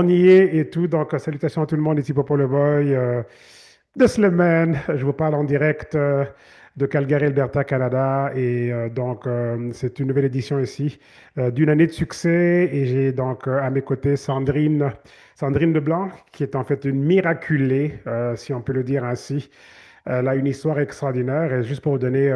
On y est et tout. Donc, salutations à tout le monde, ici Popo le Boy de Sleman. Je vous parle en direct de Calgary, Alberta, Canada. Et c'est une nouvelle édition ici d'une année de succès. Et j'ai donc à mes côtés Sandrine Leblanc, qui est en fait une miraculée, si on peut le dire ainsi. Elle a une histoire extraordinaire. Et juste pour vous donner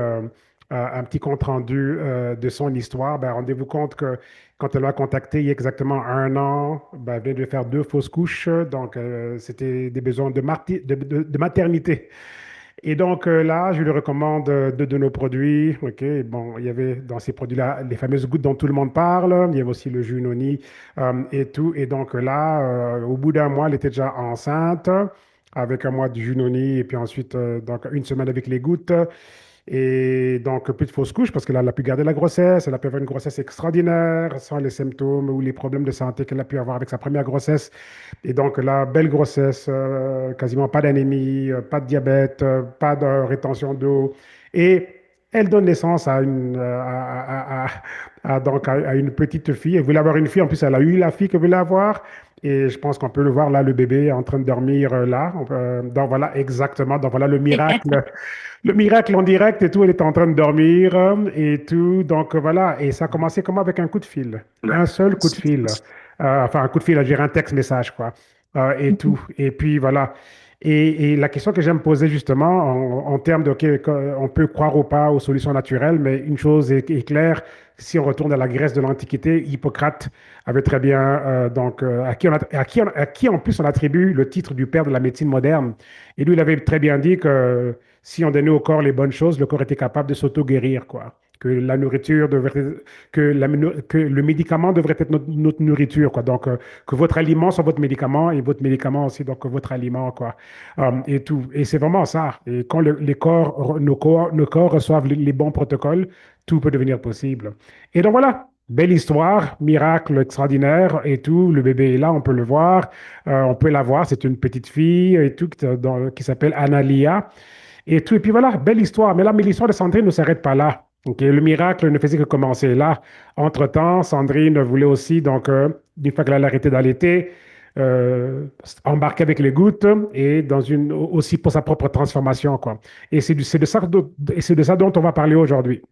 un petit compte rendu de son histoire, ben, rendez-vous compte que quand elle m'a contacté il y a exactement un an, ben, elle venait de faire deux fausses couches. Donc, c'était des besoins de maternité. Et donc là, je lui recommande deux de nos produits. OK, bon, il y avait dans ces produits-là les fameuses gouttes dont tout le monde parle. Il y avait aussi le jus noni et tout. Et donc là, au bout d'un mois, elle était déjà enceinte avec un mois de jus noni et puis ensuite donc une semaine avec les gouttes. Et donc, plus de fausses couches parce qu'elle a pu garder la grossesse, elle a pu avoir une grossesse extraordinaire sans les symptômes ou les problèmes de santé qu'elle a pu avoir avec sa première grossesse. Et donc là, belle grossesse, quasiment pas d'anémie, pas de diabète, pas de rétention d'eau. Et elle donne naissance à à une petite fille. Elle voulait avoir une fille, en plus elle a eu la fille qu'elle voulait avoir. Et je pense qu'on peut le voir là, le bébé en train de dormir là. Donc voilà, exactement. Donc voilà le miracle. Le miracle en direct et tout, elle était en train de dormir et tout. Donc voilà, et ça a commencé comme avec un coup de fil. Un seul coup de fil. Enfin, un coup de fil, je dirais un texte-message, quoi. Et tout. Et puis voilà. Et la question que j'aime poser justement en termes de, OK, on peut croire ou pas aux solutions naturelles, mais une chose est claire, si on retourne à la Grèce de l'Antiquité, Hippocrate avait très bien, à qui en plus on attribue le titre du père de la médecine moderne. Et lui, il avait très bien dit que si on donnait au corps les bonnes choses, le corps était capable de s'auto-guérir, quoi. Que la nourriture devrait, que le médicament devrait être notre nourriture, quoi. Donc, que votre aliment soit votre médicament et votre médicament aussi, donc votre aliment, quoi. Et tout. Et c'est vraiment ça. Et quand nos corps reçoivent les bons protocoles, tout peut devenir possible. Et donc voilà. Belle histoire, miracle extraordinaire et tout. Le bébé est là, on peut le voir, on peut la voir. C'est une petite fille et tout qui s'appelle Analia. Et tout, et puis voilà, belle histoire. Mais là, mais l'histoire de Sandrine ne s'arrête pas là. Ok, le miracle ne faisait que commencer là. Entre-temps, Sandrine voulait aussi, donc, une fois qu'elle allait arrêter d'allaiter, euh, embarquer avec les gouttes et aussi pour sa propre transformation, quoi. Et c'est de ça dont on va parler aujourd'hui.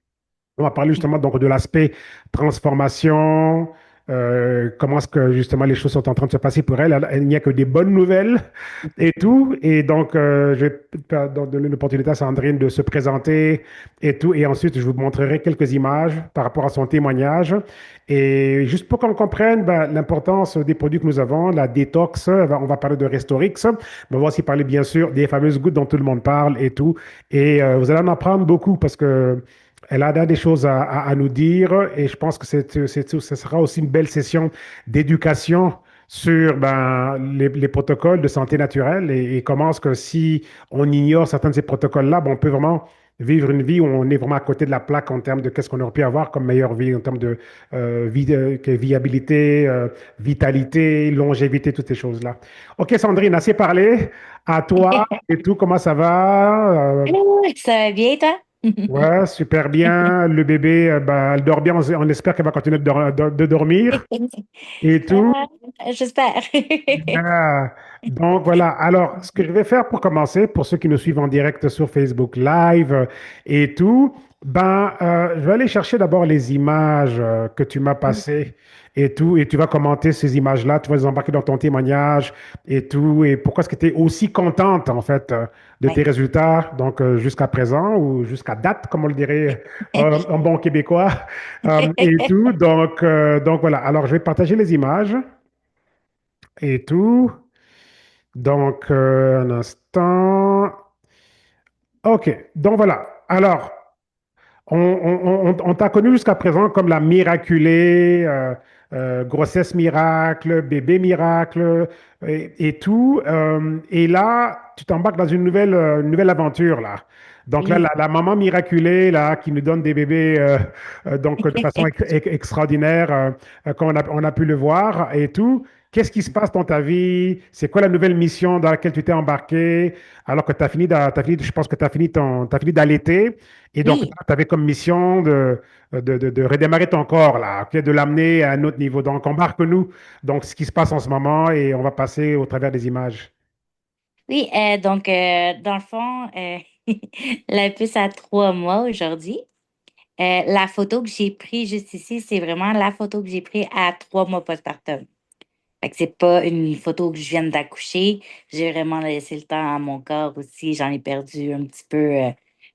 On va parler justement donc de l'aspect transformation, comment est-ce que justement les choses sont en train de se passer pour elle. Il n'y a que des bonnes nouvelles et tout. Et donc, je vais donc donner l'opportunité à Sandrine de se présenter et tout. Et ensuite, je vous montrerai quelques images par rapport à son témoignage. Et juste pour qu'on comprenne ben, l'importance des produits que nous avons, la détox, on va parler de Restorix. On va aussi parler bien sûr des fameuses gouttes dont tout le monde parle et tout. Et vous allez en apprendre beaucoup parce que elle a des choses à nous dire et je pense que ce sera aussi une belle session d'éducation sur ben, les protocoles de santé naturelle et comment est-ce que si on ignore certains de ces protocoles-là, ben, on peut vraiment vivre une vie où on est vraiment à côté de la plaque en termes de qu'est-ce qu'on aurait pu avoir comme meilleure vie, en termes de viabilité, vitalité, longévité, toutes ces choses-là. OK, Sandrine, assez parlé. À toi et tout, comment ça va? Ça va bien, toi? Ouais, super bien. Le bébé, bah, elle dort bien. On espère qu'elle va continuer de dormir et tout. Ah, j'espère. Ah, donc voilà. Alors, ce que je vais faire pour commencer, pour ceux qui nous suivent en direct sur Facebook Live et tout, ben, je vais aller chercher d'abord les images que tu m'as passées et tout, et tu vas commenter ces images-là, tu vas les embarquer dans ton témoignage et tout, et pourquoi est-ce que tu es aussi contente en fait de tes Ouais. résultats, donc jusqu'à présent ou jusqu'à date, comme on le dirait en bon québécois, et tout. Donc voilà. Alors, je vais partager les images et tout. Donc, un instant. OK. Donc voilà. Alors, on t'a connu jusqu'à présent comme la miraculée, grossesse miracle, bébé miracle et tout. Et là, tu t'embarques dans une nouvelle aventure, là. Donc là, Oui. la maman miraculée, là, qui nous donne des bébés donc, de façon extraordinaire, comme on a pu le voir et tout. Qu'est-ce qui se passe dans ta vie? C'est quoi la nouvelle mission dans laquelle tu t'es embarqué alors que tu as fini, je pense que tu as fini t'as fini d'allaiter et donc Oui, tu avais comme mission de redémarrer ton corps là, ok, de l'amener à un autre niveau. Donc embarque-nous donc ce qui se passe en ce moment et on va passer au travers des images. oui, donc dans le fond, la puce a 3 mois aujourd'hui. La photo que j'ai prise juste ici, c'est vraiment la photo que j'ai prise à 3 mois postpartum. Fait que c'est pas une photo que je viens d'accoucher. J'ai vraiment laissé le temps à mon corps aussi. J'en ai perdu un petit peu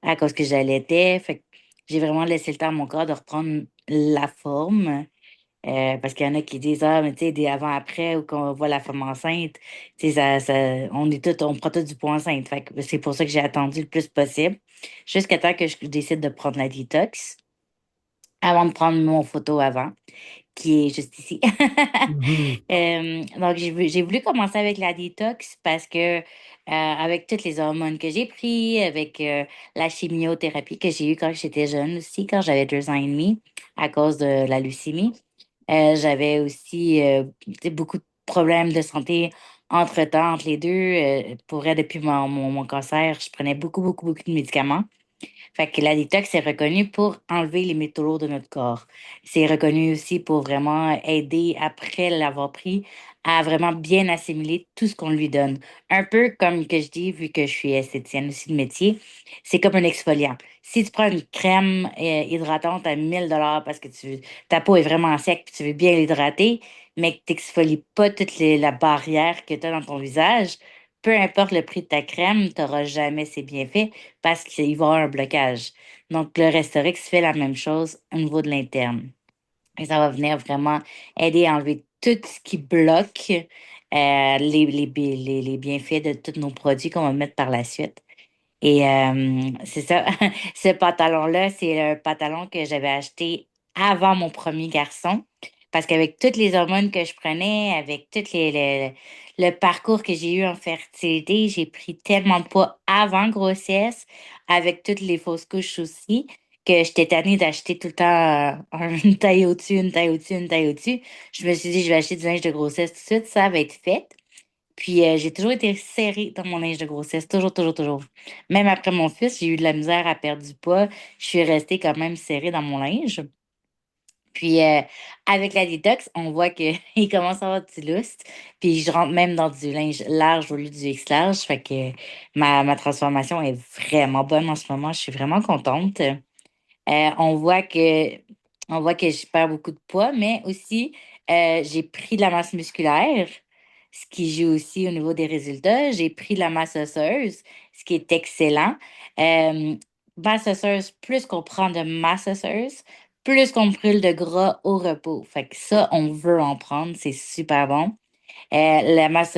à cause que j'allaitais. Fait que j'ai vraiment laissé le temps à mon corps de reprendre la forme. Parce qu'il y en a qui disent, ah, mais tu sais, des avant-après ou qu'on voit la femme enceinte, tu sais, on prend tout du poids enceinte. Fait que c'est pour ça que j'ai attendu le plus possible, jusqu'à temps que je décide de prendre la détox, avant de prendre mon photo avant, qui est juste ici. Mhm. Donc, j'ai voulu commencer avec la détox parce que, avec toutes les hormones que j'ai pris, avec la chimiothérapie que j'ai eue quand j'étais jeune aussi, quand j'avais 2 ans et demi, à cause de la leucémie, j'avais aussi tu sais, beaucoup de problèmes de santé entre-temps, entre les deux. Pour vrai, depuis mon cancer, je prenais beaucoup, beaucoup, beaucoup de médicaments. Fait que la détox est reconnue pour enlever les métaux lourds de notre corps. C'est reconnu aussi pour vraiment aider, après l'avoir pris, à vraiment bien assimiler tout ce qu'on lui donne. Un peu comme que je dis, vu que je suis esthéticienne aussi de métier, c'est comme un exfoliant. Si tu prends une crème hydratante à 1000 $ parce que ta peau est vraiment sec et tu veux bien l'hydrater, mais que tu n'exfolies pas toute la barrière que tu as dans ton visage, peu importe le prix de ta crème, tu n'auras jamais ses bienfaits parce qu'il va y avoir un blocage. Donc, le Restorix fait la même chose au niveau de l'interne. Et ça va venir vraiment aider à enlever tout ce qui bloque les bienfaits de tous nos produits qu'on va mettre par la suite. Et c'est ça, ce pantalon-là, c'est un pantalon que j'avais acheté avant mon premier garçon. Parce qu'avec toutes les hormones que je prenais, avec le parcours que j'ai eu en fertilité, j'ai pris tellement de poids avant grossesse, avec toutes les fausses couches aussi, que j'étais tannée d'acheter tout le temps une taille au-dessus, une taille au-dessus, une taille au-dessus. Je me suis dit, je vais acheter du linge de grossesse tout de suite, ça va être fait. Puis j'ai toujours été serrée dans mon linge de grossesse, toujours, toujours, toujours. Même après mon fils, j'ai eu de la misère à perdre du poids. Je suis restée quand même serrée dans mon linge. Puis avec la détox, on voit qu'il commence à avoir du lustre. Puis je rentre même dans du linge large au lieu du X large. Fait que ma transformation est vraiment bonne en ce moment. Je suis vraiment contente. Euh, on voit que, on voit que je perds beaucoup de poids, mais aussi j'ai pris de la masse musculaire, ce qui joue aussi au niveau des résultats. J'ai pris de la masse osseuse, ce qui est excellent. Euh, Masse osseuse, plus qu'on prend de masse osseuse, plus qu'on brûle de gras au repos. Fait que ça, on veut en prendre, c'est super bon. La masse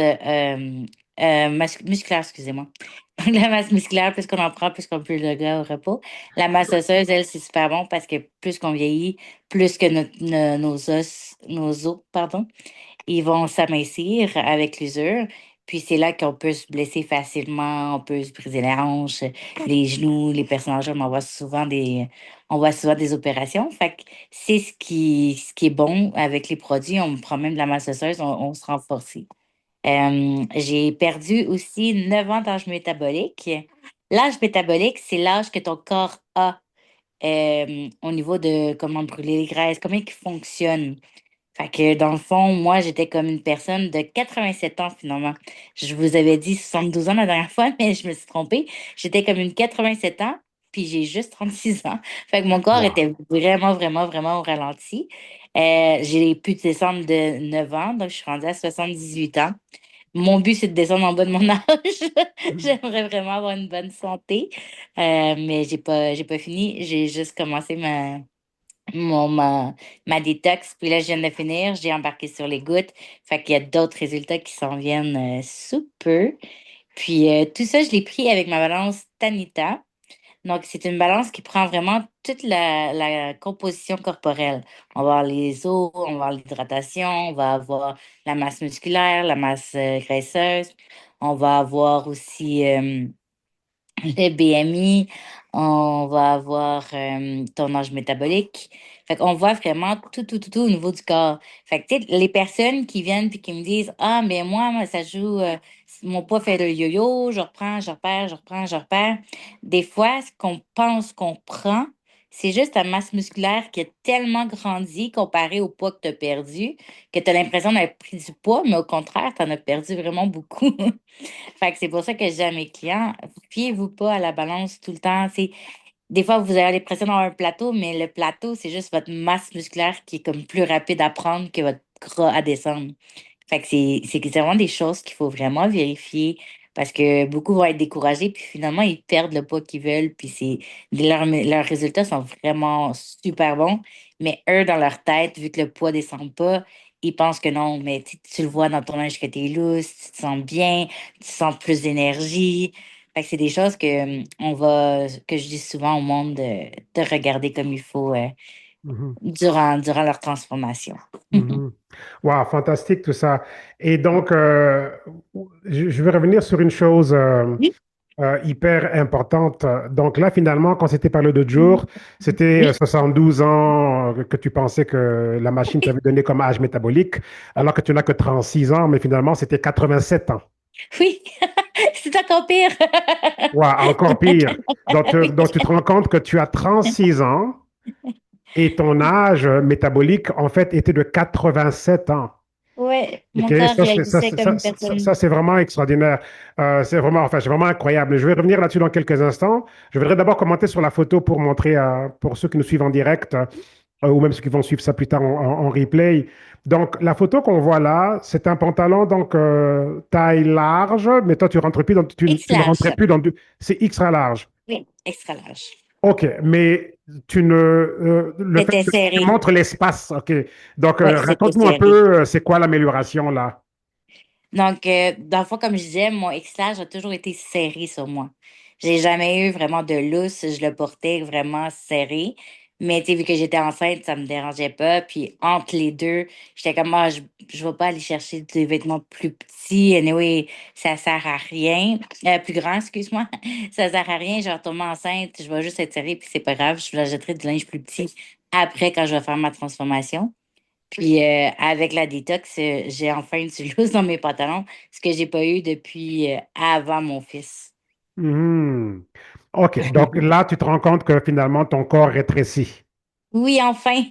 musculaire, excusez-moi. La masse musculaire, plus qu'on en prend, plus qu'on peut le gras au repos. La masse osseuse, elle, c'est super bon parce que plus qu'on vieillit, plus que nos os, pardon, ils vont s'amincir avec l'usure. Puis c'est là qu'on peut se blesser facilement, on peut se briser les hanches, les genoux. Les personnes âgées, on voit souvent des opérations. Fait que c'est ce qui est bon avec les produits. On prend même de la masse osseuse, on se renforce. J'ai perdu aussi 9 ans d'âge métabolique. L'âge métabolique, c'est l'âge que ton corps a au niveau de comment brûler les graisses, comment il fonctionne. Fait que dans le fond, moi, j'étais comme une personne de 87 ans finalement. Je vous avais dit 72 ans la dernière fois, mais je me suis trompée. J'étais comme une 87 ans, puis j'ai juste 36 ans. Fait que mon corps Wow. était vraiment, vraiment, vraiment au ralenti. J'ai pu descendre de 9 ans, donc je suis rendue à 78 ans. Mon but, c'est de descendre en bas de mon âge. J'aimerais vraiment avoir une bonne santé, mais j'ai pas fini. J'ai juste commencé mon, ma, ma détox. Puis là, je viens de finir. J'ai embarqué sur les gouttes. Fait qu'il y a d'autres résultats qui s'en viennent sous peu. Puis tout ça, je l'ai pris avec ma balance Tanita. Donc, c'est une balance qui prend vraiment toute la composition corporelle. On va avoir les os, on va avoir l'hydratation, on va avoir la masse musculaire, la masse graisseuse. On va avoir aussi le BMI, on va avoir ton âge métabolique. Fait qu'on voit vraiment tout au niveau du corps. Fait que, tu sais, les personnes qui viennent puis qui me disent, ah, mais moi, ça joue, mon poids fait le yo-yo, je reprends, je repère, je reprends, je repère. Des fois, ce qu'on pense qu'on prend, c'est juste ta masse musculaire qui a tellement grandi comparé au poids que tu as perdu, que tu as l'impression d'avoir pris du poids, mais au contraire, tu en as perdu vraiment beaucoup. Fait que c'est pour ça que je dis à mes clients, fiez-vous pas à la balance tout le temps. Des fois, vous avez l'impression d'avoir un plateau, mais le plateau, c'est juste votre masse musculaire qui est comme plus rapide à prendre que votre gras à descendre. Fait que c'est vraiment des choses qu'il faut vraiment vérifier parce que beaucoup vont être découragés, puis finalement, ils perdent le poids qu'ils veulent, puis leurs résultats sont vraiment super bons. Mais eux, dans leur tête, vu que le poids descend pas, ils pensent que non, mais tu le vois dans ton âge que tu es loose, tu te sens bien, tu sens plus d'énergie. Fait que c'est des choses que je dis souvent au monde de regarder comme il faut Mhm. durant leur transformation. Mhm. Wow, fantastique tout ça. Et donc, je vais revenir sur une chose Oui, hyper importante. Donc là, finalement, quand c'était parlé l'autre jour, c'était oui, 72 ans que tu pensais que la machine t'avait donné comme âge métabolique, alors que tu n'as que 36 ans, mais finalement, c'était 87 ans. oui, c'est encore pire. Wow, encore pire. Donc, tu te rends compte que tu as 36 ans et ton âge métabolique, en fait, était de 87 ans. Ouais, OK, mon corps ça, réagissait comme une personne. c'est vraiment extraordinaire. C'est vraiment, enfin, c'est vraiment incroyable. Je vais revenir là-dessus dans quelques instants. Je voudrais d'abord commenter sur la photo pour montrer pour ceux qui nous suivent en direct ou même ceux qui vont suivre ça plus tard en replay. Donc, la photo qu'on voit là, c'est un pantalon donc taille large, mais toi, tu rentres plus dans, X tu ne large. rentrais plus dans c'est extra large. Oui, extra large. OK, mais le fait C'était que tu serré. montres l'espace, OK. Donc, Oui, c'était raconte-nous un serré. peu, c'est quoi l'amélioration là? Donc, dans le fond, comme je disais, mon X-Large a toujours été serré sur moi. J'ai jamais eu vraiment de lousse. Je le portais vraiment serré. Mais tu sais, vu que j'étais enceinte, ça me dérangeait pas. Puis entre les deux, j'étais comme, ah, je vais pas aller chercher des vêtements plus petits. Anyway, ça sert à rien. Plus grand, excuse-moi. Ça sert à rien. Je vais retomber enceinte. Je vais juste être serrée, puis c'est pas grave. Je l'achèterai du linge plus petit après quand je vais faire ma transformation. Puis avec la détox, j'ai enfin une loose dans mes pantalons, ce que j'ai pas eu depuis avant mon fils. Mhm. OK, donc là, tu te rends compte que finalement, ton corps rétrécit. Oui, enfin.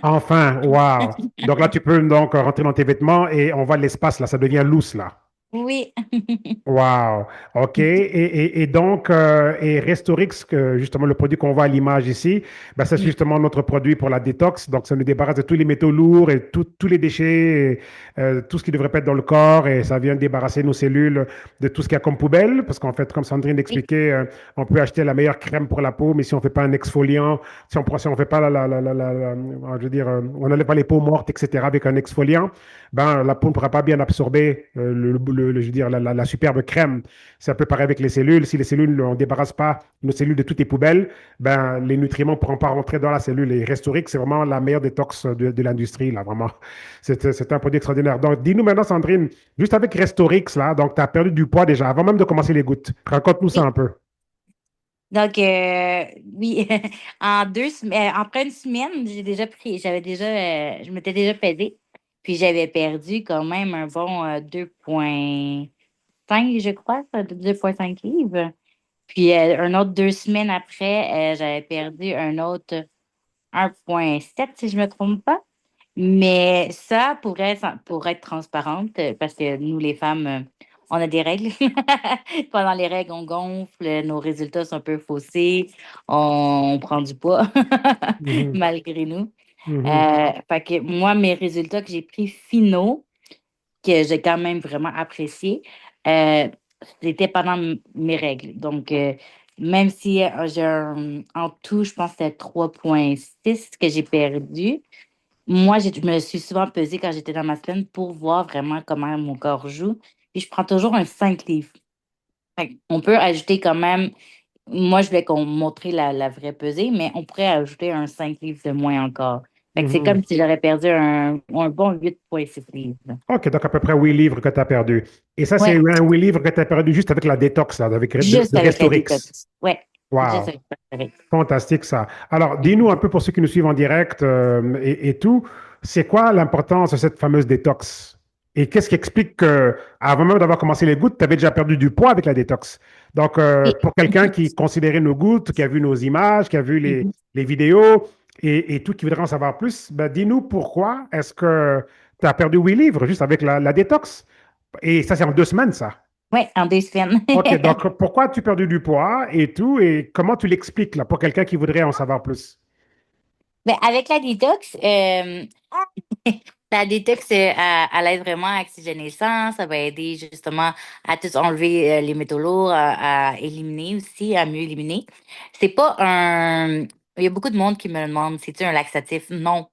Enfin, wow. Donc là, tu peux donc rentrer dans tes vêtements et on voit l'espace là, ça devient loose là. Oui. Wow, OK. Et donc, et Restorix, que justement le produit qu'on voit à l'image ici, ben, c'est justement notre produit pour la détox. Donc, ça nous débarrasse de tous les métaux lourds et tous les déchets, tout ce qui ne devrait pas être dans le corps. Et ça vient débarrasser nos cellules de tout ce qu'il y a comme poubelle. Parce qu'en fait, comme Sandrine Oui. l'expliquait, on peut acheter la meilleure crème pour la peau, mais si on ne fait pas un exfoliant, si on fait pas je veux dire, on n'enlève pas les peaux mortes, etc., avec un exfoliant, ben, la peau ne pourra pas bien absorber je veux dire, la superbe crème. C'est un peu pareil avec les cellules. Si les cellules, on ne débarrasse pas nos cellules de toutes les poubelles, ben, les nutriments ne pourront pas rentrer dans la cellule. Et Restorix, c'est vraiment la meilleure détox de l'industrie, là, vraiment. C'est un produit extraordinaire. Donc, dis-nous maintenant, Sandrine, juste avec Restorix, là, donc tu as perdu du poids déjà, avant même de commencer les gouttes. Raconte-nous ça Oui. un peu. Donc, oui, après une semaine, je m'étais déjà pesée. Puis j'avais perdu quand même un bon 2,5, je crois, ça, 2,5 livres. Puis un autre 2 semaines après, j'avais perdu un autre 1,7 si je ne me trompe pas. Mais ça, pour être transparente, parce que nous, les femmes, on a des règles. Pendant les règles, on gonfle, nos résultats sont un peu faussés, on prend du poids, Mhm, malgré nous. mhm, Fait que moi, mes résultats que j'ai pris finaux, que j'ai quand même vraiment apprécié, euh, c'était pendant mes règles. Donc, même si en tout, je pense que c'était 3,6 que j'ai perdu. Moi, je me suis souvent pesée quand j'étais dans ma semaine pour voir vraiment comment mon corps joue. Puis je prends toujours un 5 livres. On peut ajouter quand même, moi je voulais qu'on montre la vraie pesée, mais on pourrait ajouter un 5 livres de moins encore. Fait que c'est mhm. comme si j'aurais perdu un bon 8,6 livres. OK, donc à peu près 8 livres que tu as perdu. Et ça, c'est Ouais, un 8 livres que tu as perdu juste avec la détox, là, avec juste de avec la Restorix. détox. Ouais. C'est juste Wow. ça que je préférais. Fantastique ça. Alors, dis-nous un Mhm. peu pour ceux qui nous suivent en direct et tout, c'est quoi l'importance de cette fameuse détox? Et qu'est-ce qui explique que, avant même d'avoir commencé les gouttes, tu avais déjà perdu du poids avec la détox? Donc, Et- pour quelqu'un qui considérait nos gouttes, qui a vu nos images, qui a vu Mhm. les vidéos et tout, qui voudrait en savoir plus, ben, dis-nous pourquoi est-ce que tu as perdu 8 livres juste avec la détox? Et ça, c'est en 2 semaines, ça. Ouais, en 2 semaines. OK, donc pourquoi as-tu perdu du poids et tout, et comment tu l'expliques là, pour quelqu'un qui voudrait en savoir plus? Mais avec la détox, la détox, elle aide vraiment à oxygéner le sang. Ça va aider justement à tout enlever les métaux lourds, à éliminer aussi, à mieux éliminer. C'est pas un. Il y a beaucoup de monde qui me demande, c'est-tu un laxatif? Non.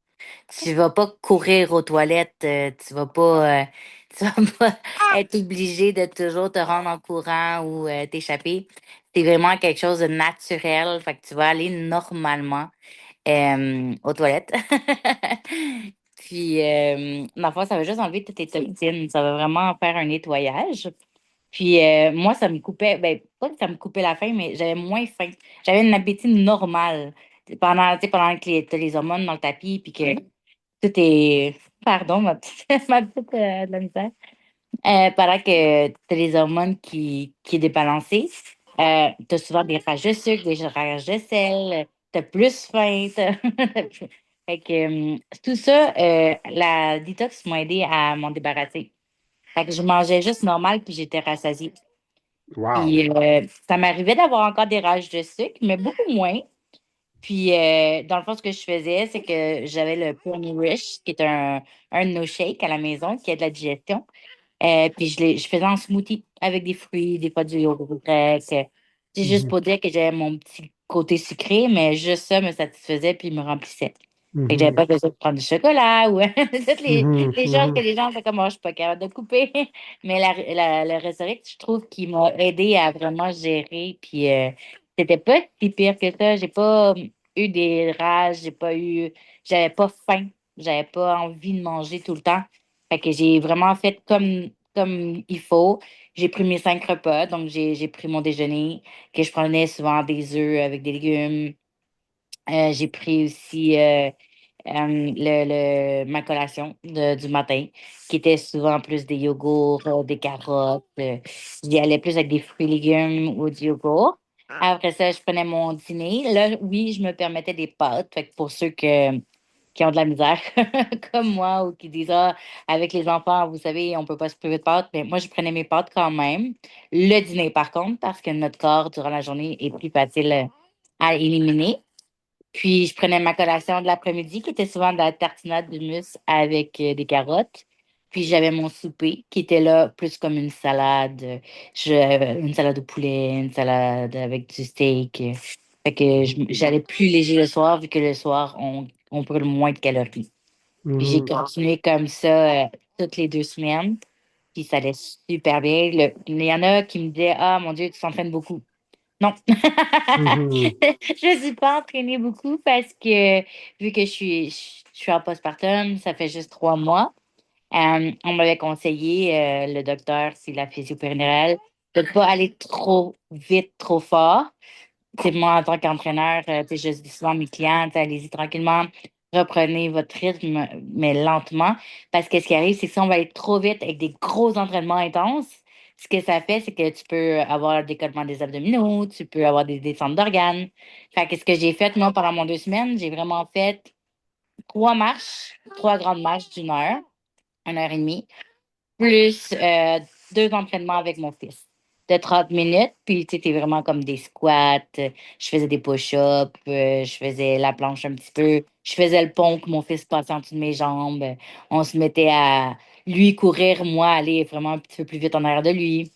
Tu vas pas courir aux toilettes, tu vas pas, tu vas pas être obligé de toujours te rendre en courant ou t'échapper. C'est vraiment quelque chose de naturel. Fait que tu vas aller normalement aux toilettes. Puis, dans le fond, ça va juste enlever toutes tes toxines. Ça va vraiment faire un nettoyage. Puis, moi, ça me coupait, ben, pas que ça me coupait la faim, mais j'avais moins faim. J'avais un appétit normal. Tu sais, pendant que t'as les hormones dans le tapis, puis que tout est. Pardon, ma petite, ma petite de la misère. Pendant que tu as les hormones qui est débalancée, tu as souvent des rages de sucre, des rages de sel, tu as plus faim. Fait que, tout ça, la détox m'a aidé à m'en débarrasser. Fait que je mangeais juste normal puis j'étais rassasiée. Wow. Puis ça m'arrivait d'avoir encore des rages de sucre, mais beaucoup moins. Puis dans le fond, ce que je faisais, c'est que j'avais le Pony Wish, qui est un de nos shakes à la maison, qui a de la digestion. Puis je faisais un smoothie avec des fruits, des fois du yogourt grec. C'est juste Mhm, pour dire que j'avais mon petit côté sucré, mais juste ça me satisfaisait puis me remplissait. Fait que j'avais mhm, pas besoin de prendre du chocolat ou toutes mhm, les choses que mhm, les gens font comme moi, je suis pas capable de couper. Mais le Resurrect, je trouve qu'il m'a aidé à vraiment gérer. Puis c'était pas si pire que ça. J'ai pas eu des rages, j'avais pas faim, j'avais pas envie de manger tout le temps. Fait que j'ai vraiment fait comme il faut. J'ai pris mes 5 repas, donc j'ai pris mon déjeuner, que je prenais souvent des œufs avec des légumes. J'ai pris aussi ma collation du matin, qui était souvent plus des yogourts, des carottes. J'y allais plus avec des fruits et légumes ou du yogourt. Après ça, je prenais mon dîner. Là, oui, je me permettais des pâtes. Fait que pour ceux qui ont de la misère, comme moi, ou qui disent, ah, avec les enfants, vous savez, on peut pas se priver de pâtes. Mais moi, je prenais mes pâtes quand même. Le dîner, par contre, parce que notre corps, durant la journée, est plus facile à éliminer. Puis, je prenais ma collation de l'après-midi, qui était souvent de la tartinade d'hummus avec des carottes. Puis, j'avais mon souper, qui était là plus comme une salade. Une salade au poulet, une salade avec du steak. Fait que j'allais plus léger le soir, vu que le soir, on brûle moins de calories. Puis, j'ai mhm, continué comme ça toutes les 2 semaines. Puis, ça allait super bien. Il y en a qui me disaient, ah, mon Dieu, tu t'entraînes beaucoup. Non. mhm, Je ne suis pas entraînée beaucoup parce que vu que je suis en postpartum, ça fait juste 3 mois. On m'avait conseillé, le docteur, c'est la physio-périnérale, de ne pas aller trop vite, trop fort. C'est moi, en tant qu'entraîneur, tu sais, je dis souvent à mes clients, tu sais, allez-y tranquillement, reprenez votre rythme, mais lentement. Parce que ce qui arrive, c'est que si on va aller trop vite avec des gros entraînements intenses, ce que ça fait, c'est que tu peux avoir un décollement des abdominaux, tu peux avoir des descentes d'organes. Fait que ce que j'ai fait, moi, pendant mon 2 semaines, j'ai vraiment fait 3 marches, 3 grandes marches d'1 heure, 1 heure et demie plus 2 entraînements avec mon fils de 30 minutes. Puis, tu sais, t'es vraiment comme des squats. Je faisais des push-ups. Je faisais la planche un petit peu. Je faisais le pont que mon fils passait en dessous de mes jambes. On se mettait à lui courir, moi aller vraiment un petit peu plus vite en arrière de lui.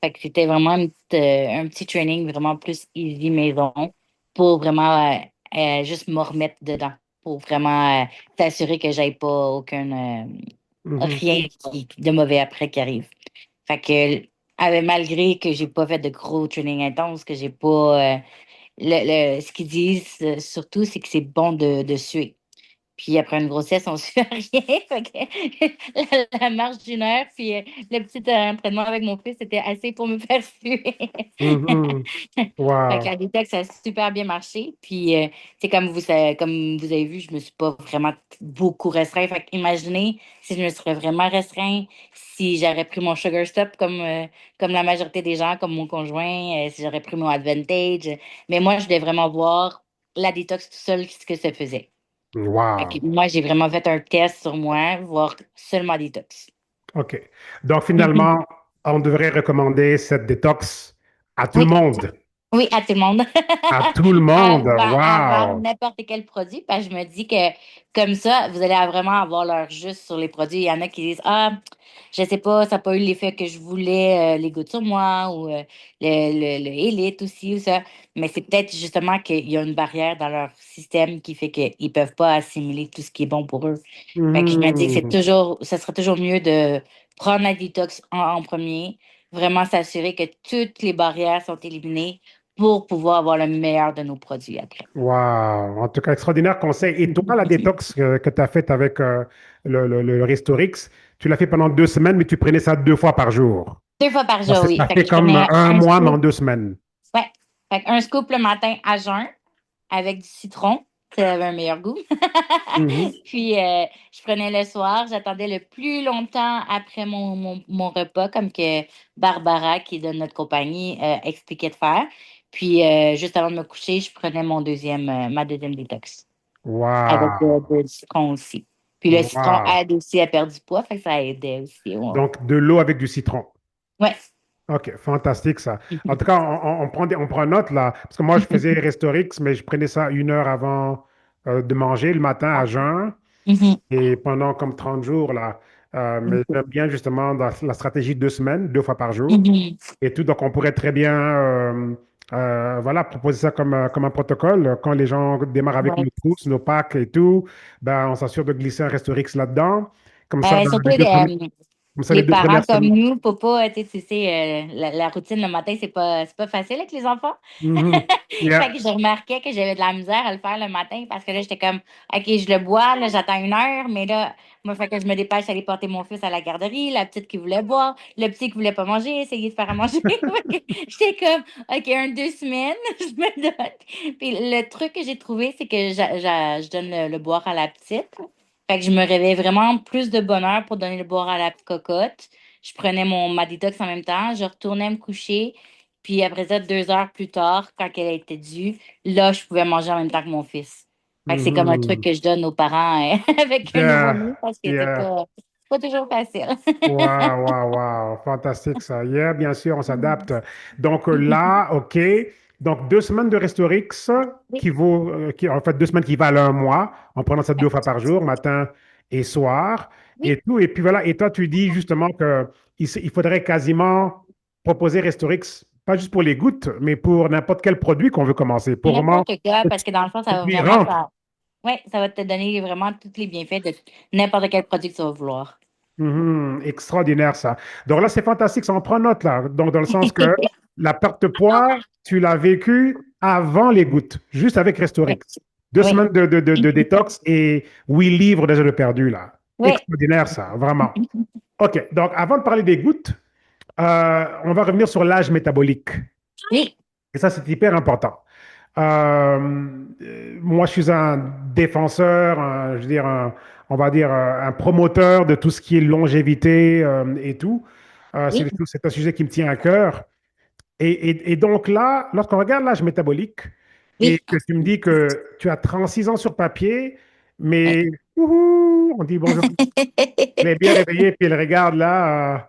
Fait que c'était vraiment un petit training vraiment plus easy maison pour vraiment juste me remettre dedans. Pour vraiment t'assurer que j'aille pas mhm, rien de mauvais après qui arrive. Fait que, malgré que j'ai pas fait de gros training intense, que j'ai pas. Ce qu'ils disent surtout, c'est que c'est bon de suer. Puis après une grossesse, on ne suit rien. Fait que la marche d'une heure, puis le petit entraînement avec mon fils, c'était assez pour me faire suer. Mhm. Fait que Wow. la détox a super bien marché. Puis, c'est comme vous avez vu, je me suis pas vraiment beaucoup restreint. Fait que imaginez si je me serais vraiment restreint, si j'aurais pris mon Sugar Stop comme la majorité des gens, comme mon conjoint, si j'aurais pris mon Advantage. Mais moi, je voulais vraiment voir la détox tout seul, ce que ça faisait. Fait que Wow. moi, j'ai vraiment fait un test sur moi, voir seulement détox. OK. Donc, Mhm. finalement, on devrait recommander cette détox à tout le Oui. monde. Oui, à tout le monde. À tout le monde. Avant Wow. n'importe quel produit, parce que je me dis que comme ça, vous allez vraiment avoir l'heure juste sur les produits. Il y en a qui disent, ah, je sais pas, ça n'a pas eu l'effet que je voulais, les gouttes sur moi, ou le Elite aussi, ou ça. Mais c'est peut-être justement qu'il y a une barrière dans leur système qui fait qu'ils ne peuvent pas assimiler tout ce qui est bon pour eux. Fait que je me dis que Mhm. ça serait toujours mieux de prendre la détox en premier, vraiment s'assurer que toutes les barrières sont éliminées pour pouvoir avoir le meilleur de nos produits après. Wow. En tout cas, extraordinaire conseil. Et toi, la détox que tu as faite avec le Restorix, tu l'as fait pendant 2 semaines, mais tu prenais ça 2 fois par jour. 2 fois par Donc, jour, oui. ça Fait que fait je comme prenais un un mois, mais en scoop. 2 semaines. Ouais. Fait un scoop le matin à jeun avec du citron. Ça avait un meilleur goût. Mhm. Puis, je prenais le soir. J'attendais le plus longtemps après mon repas, comme que Barbara, qui est de notre compagnie, expliquait de faire. Puis, juste avant de me coucher, je prenais ma deuxième détox avec Wow. du citron aussi. Puis, le citron Wow. aide aussi à perdre du poids, fait que ça aidait aussi. Ouais. Donc, de l'eau avec du citron. Ouais. OK, fantastique ça. En tout cas, on prend note là, parce que moi, je faisais Restorix, mais je prenais ça 1 heure avant de manger le matin à jeun Mhm. et pendant comme 30 jours là. Mais j'aime bien justement dans la stratégie 2 semaines, 2 fois par jour Mhm. et tout. Donc, on pourrait très bien voilà, proposer ça comme un protocole. Quand les gens démarrent avec Ouais. nos courses, nos packs et tout, ben, on s'assure de glisser un Restorix là-dedans. Comme ça, dans Surtout comme ça, les les deux parents premières comme semaines. nous, papa, tu sais, la routine le matin, c'est pas facile avec les enfants. Mhm. Fait Yeah. que je remarquais que j'avais de la misère à le faire le matin parce que là, j'étais comme, OK, je le bois, là, j'attends 1 heure, mais là, moi, fait que je me dépêche d'aller porter mon fils à la garderie, la petite qui voulait boire, le petit qui voulait pas manger, essayer de faire à manger. Fait que j'étais comme, OK, 2 semaines, je me donne. Puis le truc que j'ai trouvé, c'est que je donne le boire à la petite. Fait que je me réveillais vraiment plus de bonheur pour donner le boire à la cocotte. Je prenais ma détox en même temps, je retournais me coucher. Puis après ça, 2 heures plus tard, quand elle était due, là, je pouvais manger en même temps que mon fils. Fait que c'est comme un truc Mhm. que je donne aux parents avec un Yeah, nouveau-né parce que c'est yeah. pas toujours facile. Wow, wow, wow. Fantastique ça. Yeah, bien sûr, on s'adapte. Donc là, OK. Donc 2 semaines de Restorix Oui, en fait 2 semaines qui valent un mois, en prenant ça 2 fois par jour, matin et soir, et oui. tout. Et puis voilà. Et toi, tu dis justement que il faudrait quasiment proposer Restorix, pas juste pour les gouttes, mais pour n'importe quel produit qu'on veut commencer, pour vraiment N'importe quoi, que parce que dans le fond, le ça va produit vraiment rentre. ça. Ouais, ça va te donner vraiment tous les bienfaits de n'importe quel produit que tu vas vouloir. Mhm, extraordinaire ça. Donc là, c'est fantastique, ça en prend note là. Donc dans le sens que la perte de poids, tu l'as vécu avant les gouttes, juste avec Oui, Restorix. Deux oui, semaines de détox et 8 livres déjà de perdu là. oui. Extraordinaire ça, vraiment. OK, donc avant de parler des gouttes, on va revenir sur l'âge métabolique. Oui, Et ça, c'est hyper important. Moi, je suis un défenseur, je veux dire, on va dire un promoteur de tout ce qui est longévité et tout. oui, C'est un sujet qui me tient à cœur. Et donc là, lorsqu'on regarde l'âge métabolique et oui. que tu me dis que tu as 36 ans sur papier, Oui. mais ouhou, on dit bonjour, elle est bien réveillée, puis elle regarde là,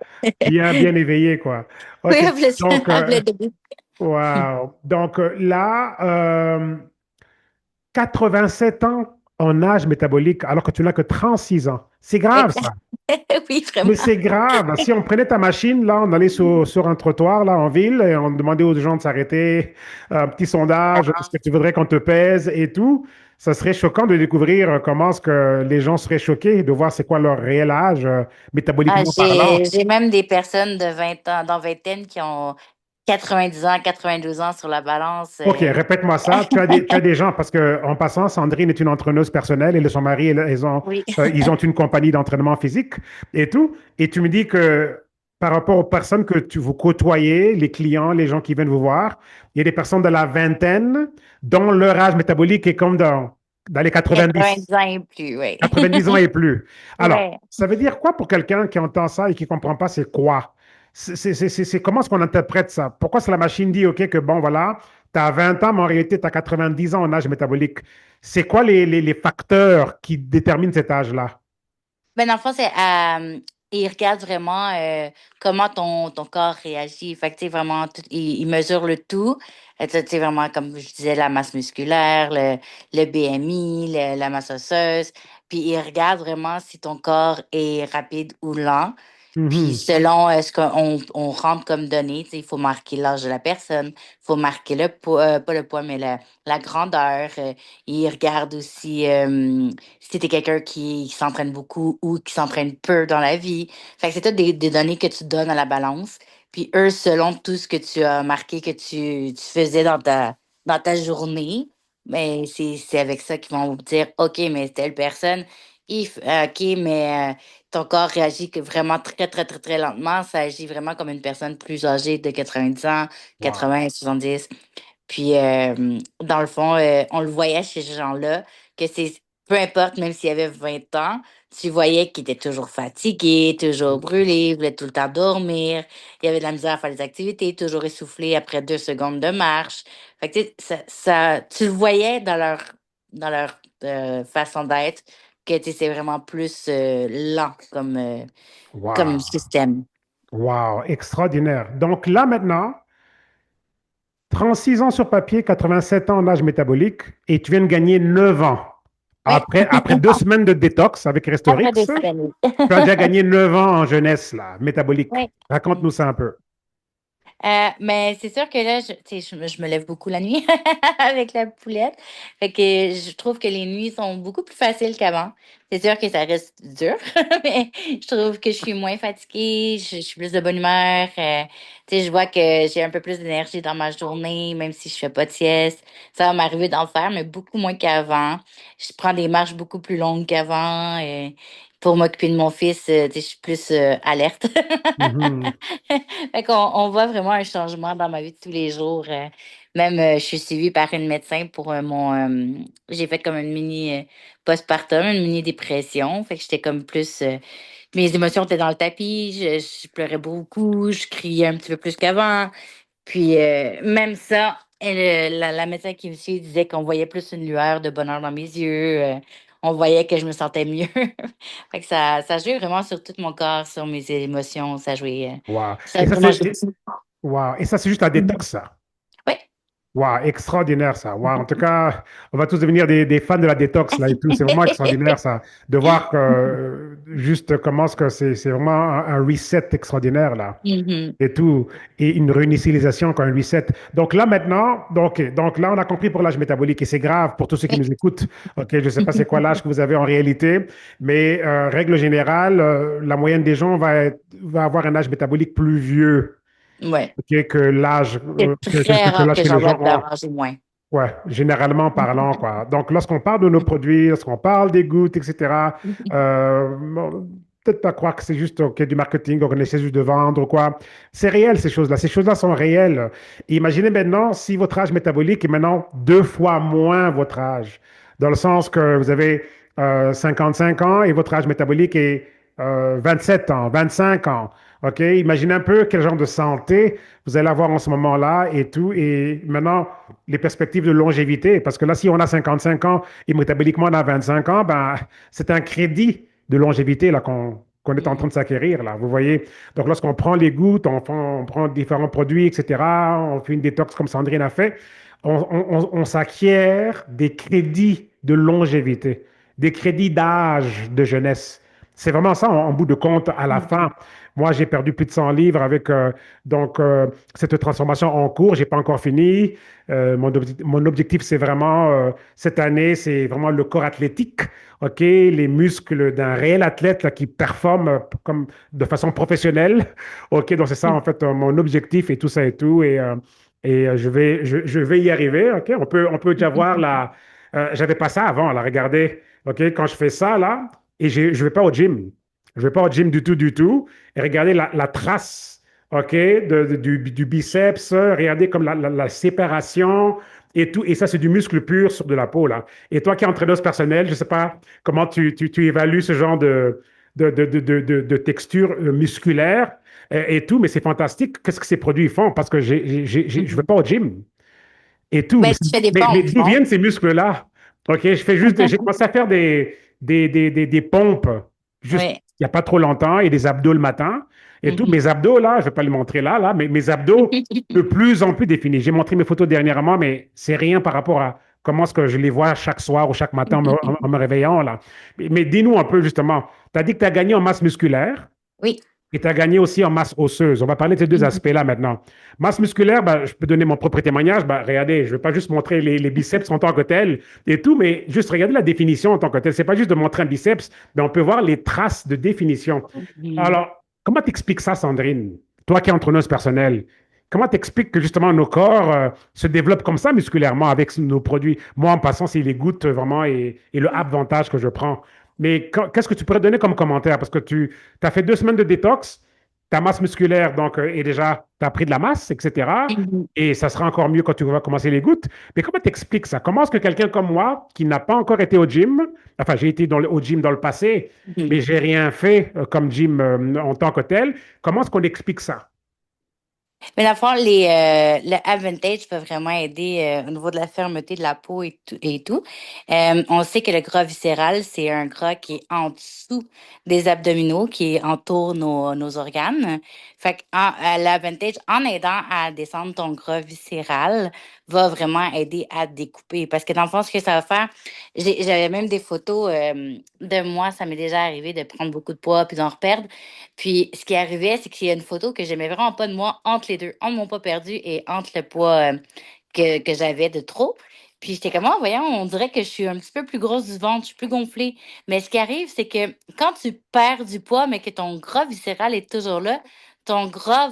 bien, bien éveillée, quoi. Oui, OK. appelez ça, Donc, appelez debout. wow. Donc là, 87 ans en âge métabolique, alors que tu n'as que 36 ans. C'est Oui, grave, ça. oui, Mais vraiment. c'est grave. Si on prenait ta machine, là, on allait sur un trottoir, là, en ville, et on demandait aux gens de s'arrêter, un petit sondage, est-ce que tu voudrais qu'on te pèse et tout. Ça serait choquant de découvrir comment est-ce que les gens seraient choqués de voir c'est quoi leur réel âge, Ah, métaboliquement parlant. j'ai même des personnes de 20 ans, dans vingtaine, qui ont 90 ans, 92 ans sur la balance. Ok, répète-moi ça. Tu as des gens, parce que en passant, Sandrine est une entraîneuse personnelle et son mari, Oui. ils ont une compagnie d'entraînement physique et tout. Et tu me dis que par rapport aux personnes que tu vous côtoyez, les clients, les gens qui viennent vous voir, il y a des personnes de la vingtaine dont leur âge métabolique est comme dans les 90. 90 ans et plus, oui. 90 ans et plus. Alors, Ouais. ça veut dire quoi pour quelqu'un qui entend ça et qui ne comprend pas c'est quoi? Comment est-ce qu'on interprète ça? Pourquoi si la machine dit, OK, que bon, voilà, tu as 20 ans, mais en réalité, tu as 90 ans en âge métabolique. C'est quoi les facteurs qui déterminent cet âge-là? Ben, dans le fond, il regarde vraiment comment ton corps réagit. Fait que, tu sais, vraiment, il mesure le tout. Tu sais, vraiment, comme je disais, la masse musculaire, le BMI, la masse osseuse. Puis, il regarde vraiment si ton corps est rapide ou lent. Puis, Mhm. selon ce qu'on on rentre comme données, tu sais, il faut marquer l'âge de la personne, il faut marquer le poids, pas le poids, mais la grandeur. Il regarde aussi si tu es quelqu'un qui s'entraîne beaucoup ou qui s'entraîne peu dans la vie. Fait que c'est toutes des données que tu donnes à la balance. Puis eux, selon tout ce que tu as marqué que tu faisais dans ta journée, mais c'est avec ça qu'ils vont vous dire, OK, mais telle personne, OK, mais ton corps réagit que vraiment très, très, très, très lentement. Ça agit vraiment comme une personne plus âgée de 90 ans, Wow. 80, 70. Puis, dans le fond, on le voyait chez ces gens-là, que peu importe, même s'il avait 20 ans, tu voyais qu'il était toujours fatigué, toujours brûlé, il voulait tout le temps dormir, il avait de la misère à faire les activités, toujours essoufflé après 2 secondes de marche. Fait que, tu sais, tu le voyais dans leur façon d'être, que, tu sais, c'est vraiment plus lent comme Wow. système. Wow. Extraordinaire. Donc là, maintenant, 36 ans sur papier, 87 ans en âge métabolique, et tu viens de gagner 9 ans. Oui, Après 2 semaines de détox avec après Restorix, 2 semaines. tu as déjà gagné 9 ans en jeunesse, là, métabolique. Oui. Raconte-nous ça un peu. Mais c'est sûr que là, tu sais, je me lève beaucoup la nuit avec la poulette. Fait que je trouve que les nuits sont beaucoup plus faciles qu'avant. C'est sûr que ça reste dur, mais je trouve que je suis moins fatiguée, je suis plus de bonne humeur. Tu sais, je vois que j'ai un peu plus d'énergie dans ma journée, même si je fais pas de sieste. Ça va m'arriver d'en faire, mais beaucoup moins qu'avant. Je prends des marches beaucoup plus longues qu'avant. Pour m'occuper de mon fils, tu sais, je suis plus alerte. Mhm. Fait qu'on voit vraiment un changement dans ma vie de tous les jours. Même, je suis suivie par une médecin pour j'ai fait comme une mini postpartum, une mini dépression. Fait que j'étais comme plus. Mes émotions étaient dans le tapis. Je pleurais beaucoup. Je criais un petit peu plus qu'avant. Puis, même ça, la médecin qui me suit disait qu'on voyait plus une lueur de bonheur dans mes yeux. On voyait que je me sentais mieux. Fait que ça jouait vraiment sur tout mon corps, sur mes émotions. Ça jouait. Wow. Ça Et a ça, vraiment joué. wow. Et ça, c'est juste la détox, ça. Oui. Wow, extraordinaire ça. Wow, en tout cas, on va tous devenir des fans de la détox là et tout. C'est vraiment extraordinaire ça. De voir que, juste comment est-ce que c'est vraiment un reset extraordinaire là. Mhm. Et tout. Et une réinitialisation quand un reset. Donc là maintenant, donc là on a compris pour l'âge métabolique et c'est grave pour tous ceux qui Oui. nous écoutent. Ok, je ne sais pas c'est quoi l'âge que vous avez en réalité, mais règle générale, la moyenne des gens va avoir un âge métabolique plus vieux. Ouais. Ok, que l'âge C'est très que rare l'âge que que j'en les vois gens ont. davantage ou moins. Ouais, généralement parlant, quoi. Donc, lorsqu'on parle de nos produits, lorsqu'on parle des gouttes, etc., bon, peut-être pas croire que c'est juste ok, du marketing, qu'on essaie juste de vendre ou quoi. C'est réel, ces choses-là. Ces choses-là sont réelles. Et imaginez maintenant si votre âge métabolique est maintenant 2 fois moins votre âge, dans le sens que vous avez 55 ans et votre âge métabolique est 27 ans, 25 ans. OK? Imaginez un peu quel genre de santé vous allez avoir en ce moment-là et tout. Et maintenant, les perspectives de longévité. Parce que là, si on a 55 ans et métaboliquement on a 25 ans, ben, c'est un crédit de longévité là, qu'on est en train Mhm. de s'acquérir. Là, vous voyez? Donc, lorsqu'on prend les gouttes, on prend différents produits, etc., on fait une détox comme Sandrine a fait, on s'acquiert des crédits de longévité, des crédits d'âge de jeunesse. c'est vraiment ça, en bout de compte, à la fin. Mhm. Moi, j'ai perdu plus de 100 livres avec donc cette transformation en cours. J'ai pas encore fini. Mon objectif, c'est vraiment, cette année, c'est vraiment le corps athlétique, OK? Les muscles d'un réel athlète là, qui performe comme de façon professionnelle. OK? Donc, c'est ça, en fait, mon objectif et tout ça et tout. Et je vais y arriver. OK? On peut déjà voir la. J'avais pas ça avant, là, regardez. OK? Quand je fais ça, là, et je vais pas au gym. Je vais pas au gym du tout, du tout. Et regardez la trace, OK, du biceps. Regardez comme la séparation et tout. Et ça, c'est du muscle pur sur de la peau, là. Et toi qui es entraîneuse personnelle, je sais pas comment tu évalues ce genre de texture musculaire et tout, mais c'est fantastique. Qu'est-ce que ces produits font? Parce que je vais Mhm. pas au gym et tout. Ben, tu fais des Mais pompes, d'où non? viennent ces muscles-là? OK, j'ai commencé à faire des pompes juste Oui. il n'y a pas trop longtemps et des abdos le matin et tout. Mhm. Mes abdos, là, je ne vais pas les montrer là, mais mes abdos de plus en plus définis. J'ai montré mes photos dernièrement, mais c'est rien par rapport à comment est-ce que je les vois chaque soir ou chaque matin en me réveillant, là. Mais dis-nous un peu, justement, tu as dit que tu as gagné en masse musculaire. Oui. Et tu as gagné aussi en masse osseuse. On va parler de ces deux Mhm. aspects-là maintenant. Masse musculaire, ben, je peux donner mon propre témoignage. Ben, regardez, je ne vais pas juste montrer les biceps en tant que tel et tout, mais juste regarder la définition en tant que tel. C'est pas juste de montrer un biceps, mais on peut voir les traces de définition. Mhm. Alors, comment t'expliques ça, Sandrine? Toi qui es entraîneuse personnelle, comment t'expliques que justement nos corps se développent comme ça musculairement avec nos produits? Moi, en passant, c'est les gouttes vraiment et le avantage que je prends. Mais qu'est-ce que tu pourrais donner comme commentaire? Parce que tu as fait 2 semaines de détox, ta masse musculaire donc, est déjà, tu as pris de la masse, etc. Mhm. Et ça sera encore mieux quand tu vas commencer les gouttes. Mais comment t'expliques ça? Comment est-ce que quelqu'un comme moi, qui n'a pas encore été au gym, enfin, j'ai été au gym dans le passé, Mhm. mais j'ai rien fait comme gym en tant que tel, comment est-ce qu'on explique ça? Mais dans le fond, le Advantage peut vraiment aider au niveau de la fermeté de la peau et tout. Et tout. On sait que le gras viscéral, c'est un gras qui est en dessous des abdominaux, qui entoure nos organes. Fait que l'Advantage, en aidant à descendre ton gras viscéral, va vraiment aider à découper. Parce que dans le fond, ce que ça va faire, j'avais même des photos de moi, ça m'est déjà arrivé de prendre beaucoup de poids puis d'en reperdre. Puis, ce qui arrivait, c'est qu'il y a une photo que j'aimais vraiment pas de moi entre les deux, entre mon poids perdu et entre le poids que j'avais de trop. Puis, j'étais comme, oh, voyons, on dirait que je suis un petit peu plus grosse du ventre, je suis plus gonflée. Mais ce qui arrive, c'est que quand tu perds du poids, mais que ton gras viscéral est toujours là, ton gras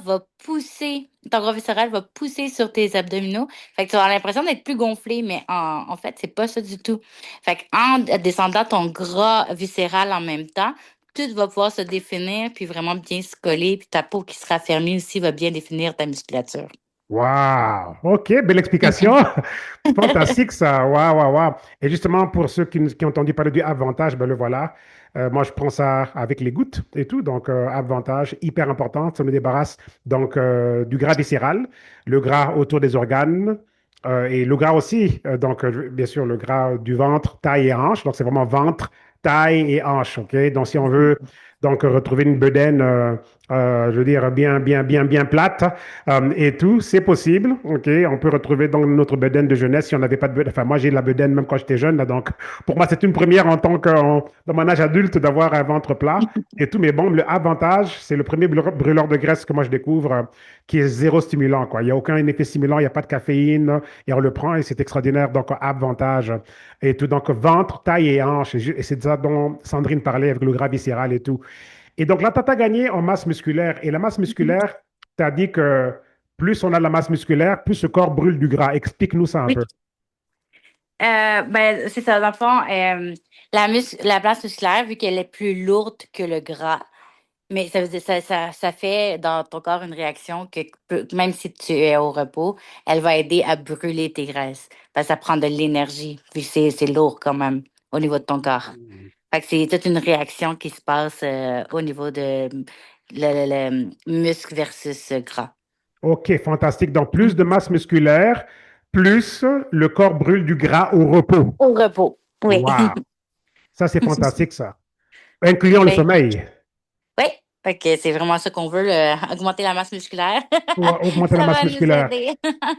viscéral va pousser sur tes abdominaux. Fait que tu vas avoir l'impression d'être plus gonflé, mais en fait, c'est pas ça du tout. Fait que en descendant ton gras viscéral en même temps, tout va pouvoir se définir, puis vraiment bien se coller, puis ta peau qui sera fermée aussi va bien définir ta musculature. Wow! OK, belle explication. Fantastique ça. Waouh, waouh, waouh. Et justement, pour ceux qui ont entendu parler du avantage, ben le voilà. Moi, je prends ça avec les gouttes et tout. Donc, avantage hyper important. Ça me débarrasse donc du gras viscéral, le gras autour des organes et le gras aussi. Donc, bien sûr, le gras du ventre, taille et hanche. Donc, c'est vraiment ventre, taille et hanche. OK? Donc, si on veut donc retrouver une bedaine, je veux dire, bien plate et tout, c'est possible. OK? On peut retrouver dans notre bedaine de jeunesse si on n'avait pas de bedaine. Enfin, moi, j'ai de la bedaine même quand j'étais jeune. Là, donc, pour moi, c'est une première en tant que, dans mon âge adulte d'avoir un ventre plat et tout. Mais bon, le avantage, c'est le premier brûleur de graisse que moi je découvre qui est zéro stimulant, quoi. Il n'y a aucun effet stimulant, il n'y a pas de caféine et on le prend et c'est extraordinaire. Donc, avantage et tout. Donc, ventre, taille et hanche. Et c'est de ça dont Sandrine parlait avec le gras viscéral et tout. Et donc là, tu as gagné en masse musculaire. Et la masse musculaire, tu as dit que plus on a de la masse musculaire, plus le corps brûle du gras. Explique-nous ça un Oui. peu. Ben, c'est ça, dans le fond, la masse musculaire, vu qu'elle est plus lourde que le gras, mais ça veut dire, ça fait dans ton corps une réaction que même si tu es au repos, elle va aider à brûler tes graisses. Parce que ça prend de l'énergie, puis c'est lourd quand même au niveau de ton corps. Fait que c'est toute une réaction qui se passe au niveau de le muscle versus gras. OK, fantastique. Donc, plus de masse musculaire, plus le corps brûle du gras au repos. Au repos, oui. Wow! Ça, c'est fantastique, ça. Incluant le Oui, sommeil. oui. Fait que c'est vraiment ça qu'on veut, augmenter la masse musculaire. Augmenter la Ça masse va nous musculaire. aider.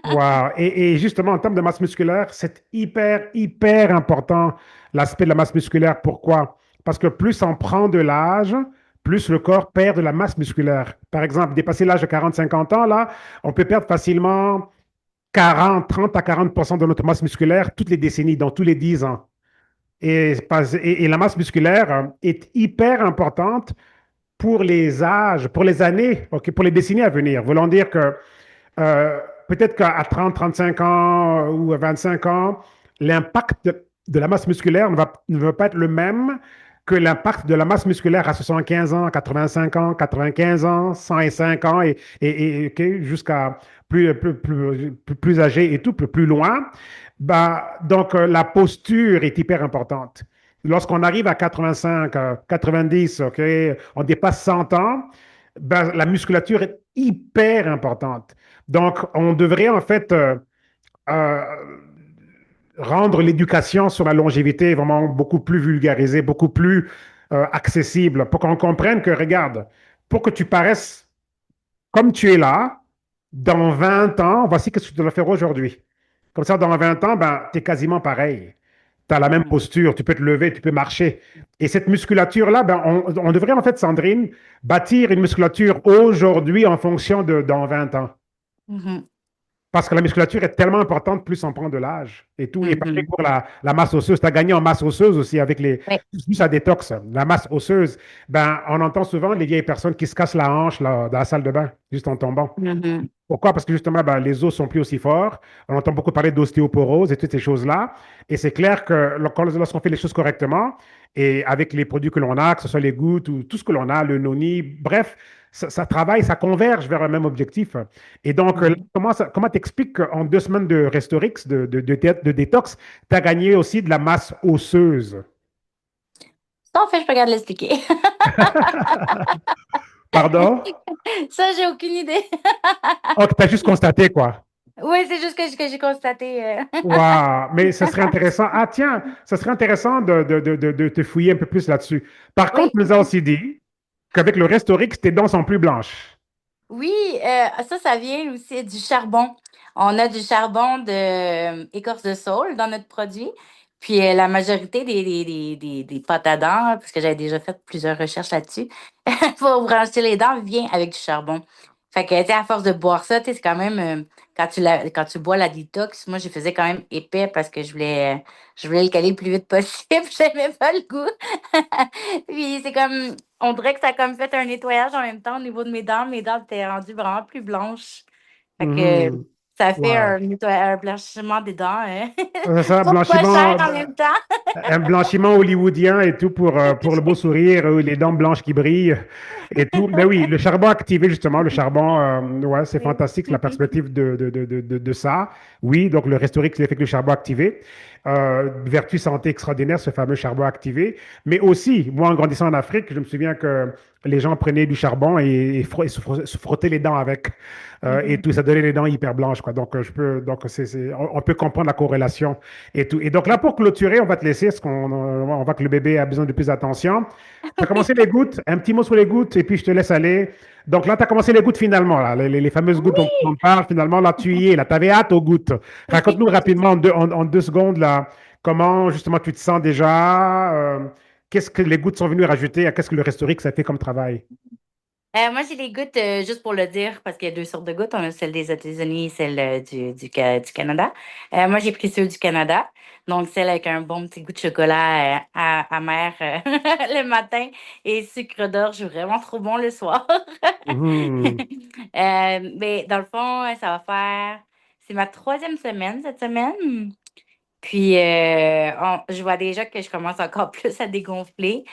Wow. Et justement, en termes de masse musculaire, c'est hyper important l'aspect de la masse musculaire. Pourquoi? Parce que plus on prend de l'âge, plus le corps perd de la masse musculaire. Par exemple, dépasser l'âge de 40-50 ans, là, on peut perdre facilement 30 à 40% de notre masse musculaire toutes les décennies, dans tous les 10 ans. Et la masse musculaire est hyper importante pour les âges, pour les années, ok, pour les décennies à venir. Voulant dire que euh, peut-être qu'à 30, 35 ans ou à 25 ans, l'impact de la masse musculaire ne va pas être le même que l'impact de la masse musculaire à 75 ans, 85 ans, 95 ans, 105 ans ok, jusqu'à plus âgé et tout, plus loin. Bah, donc, la posture est hyper importante. Lorsqu'on arrive à 85, 90, ok, on dépasse 100 ans, ben, la musculature est hyper importante. Donc, on devrait en fait euh, rendre l'éducation sur la longévité vraiment beaucoup plus vulgarisée, beaucoup plus accessible, pour qu'on comprenne que, regarde, pour que tu paraisses comme tu es là, dans 20 ans, voici ce que tu dois faire aujourd'hui. Comme ça, dans 20 ans, ben, tu es quasiment pareil. Tu as la même Mhm. posture, tu peux te lever, tu peux marcher. Et cette musculature-là, ben, on devrait en fait, Sandrine, bâtir une musculature aujourd'hui en fonction de dans 20 ans. Mhm. Parce que la musculature est tellement importante, plus on prend de l'âge et tout. Et pareil Mhm. pour la masse osseuse. Tu as gagné en masse osseuse aussi avec Ouais. plus à détox. La masse osseuse, ben, on entend souvent les vieilles personnes qui se cassent la hanche là, dans la salle de bain, juste en tombant. Mhm. Pourquoi? Parce que justement, ben, les os sont plus aussi forts. On entend beaucoup parler d'ostéoporose et toutes ces choses-là. Et c'est clair que lorsqu'on fait les choses correctement et avec les produits que l'on a, que ce soit les gouttes ou tout ce que l'on a, le noni, bref, ça travaille, ça converge vers un même objectif. Et donc, là, Mhm. comment t'expliques qu'en 2 semaines de Restorix, de détox, tu as gagné aussi de la masse osseuse? Ça, en fait, je peux regarder l'expliquer. Pardon? Ça, j'ai aucune idée. Oh, tu as juste constaté, quoi. Oui, c'est juste que j'ai constaté. Waouh, mais ce serait intéressant. Ah, tiens, ce serait intéressant de te fouiller un peu plus là-dessus. Par contre, Oui, tu nous as aussi dit qu'avec le Restorix, tes dents sont plus blanches. oui, ça vient aussi du charbon. On a du charbon de écorce de saule dans notre produit. Puis la majorité des pâtes à dents, parce que j'avais déjà fait plusieurs recherches là-dessus, pour brancher les dents, vient avec du charbon. Fait que, tu sais, à force de boire ça, tu sais, c'est quand même, quand tu bois la détox, moi, je faisais quand même épais parce que je voulais le caler le plus vite possible. J'aimais pas le goût. Puis c'est comme, on dirait que ça a comme fait un nettoyage en même temps au niveau de mes dents. Mes dents étaient rendues vraiment plus blanches. Fait que Mhm. ça fait Wow. un blanchiment des dents. C'est ça, Sauf pas cher blanchiment, en même temps. un blanchiment hollywoodien et tout pour le beau sourire, les dents blanches qui brillent et tout. Mais oui, le charbon activé, justement, le charbon, ouais, c'est Oui. fantastique, la perspective de ça. Oui, donc le Restorix, c'est avec le charbon activé. Vertu santé extraordinaire, ce fameux charbon activé. Mais aussi, moi, en grandissant en Afrique, je me souviens que les gens prenaient du charbon et se frottaient les dents avec. Et Mhm. tout, ça donnait les dents hyper blanches, quoi. Donc, donc on peut comprendre la corrélation et tout. Et donc là, pour clôturer, on va te laisser, parce qu'on voit que le bébé a besoin de plus d'attention. Tu as commencé les gouttes, un petit mot sur les gouttes, et puis je te laisse aller. Donc là, tu as commencé les gouttes finalement, là, les fameuses gouttes dont on Oui. parle, finalement, là, tu y es, là, tu avais hâte aux gouttes. Raconte-nous rapidement, en 2 secondes, là, comment justement tu te sens déjà, qu'est-ce que les gouttes sont venues rajouter, à qu'est-ce que le Restorix a fait comme travail? Moi, j'ai les gouttes, juste pour le dire, parce qu'il y a deux sortes de gouttes. On a celle des États-Unis et celle du Canada. Moi, j'ai pris ceux du Canada. Donc, celle avec un bon petit goût de chocolat amer le matin et sucre d'orge vraiment trop bon le soir. Mhm. Mais dans le fond, ça va faire... C'est ma troisième semaine cette semaine. Puis, je vois déjà que je commence encore plus à dégonfler.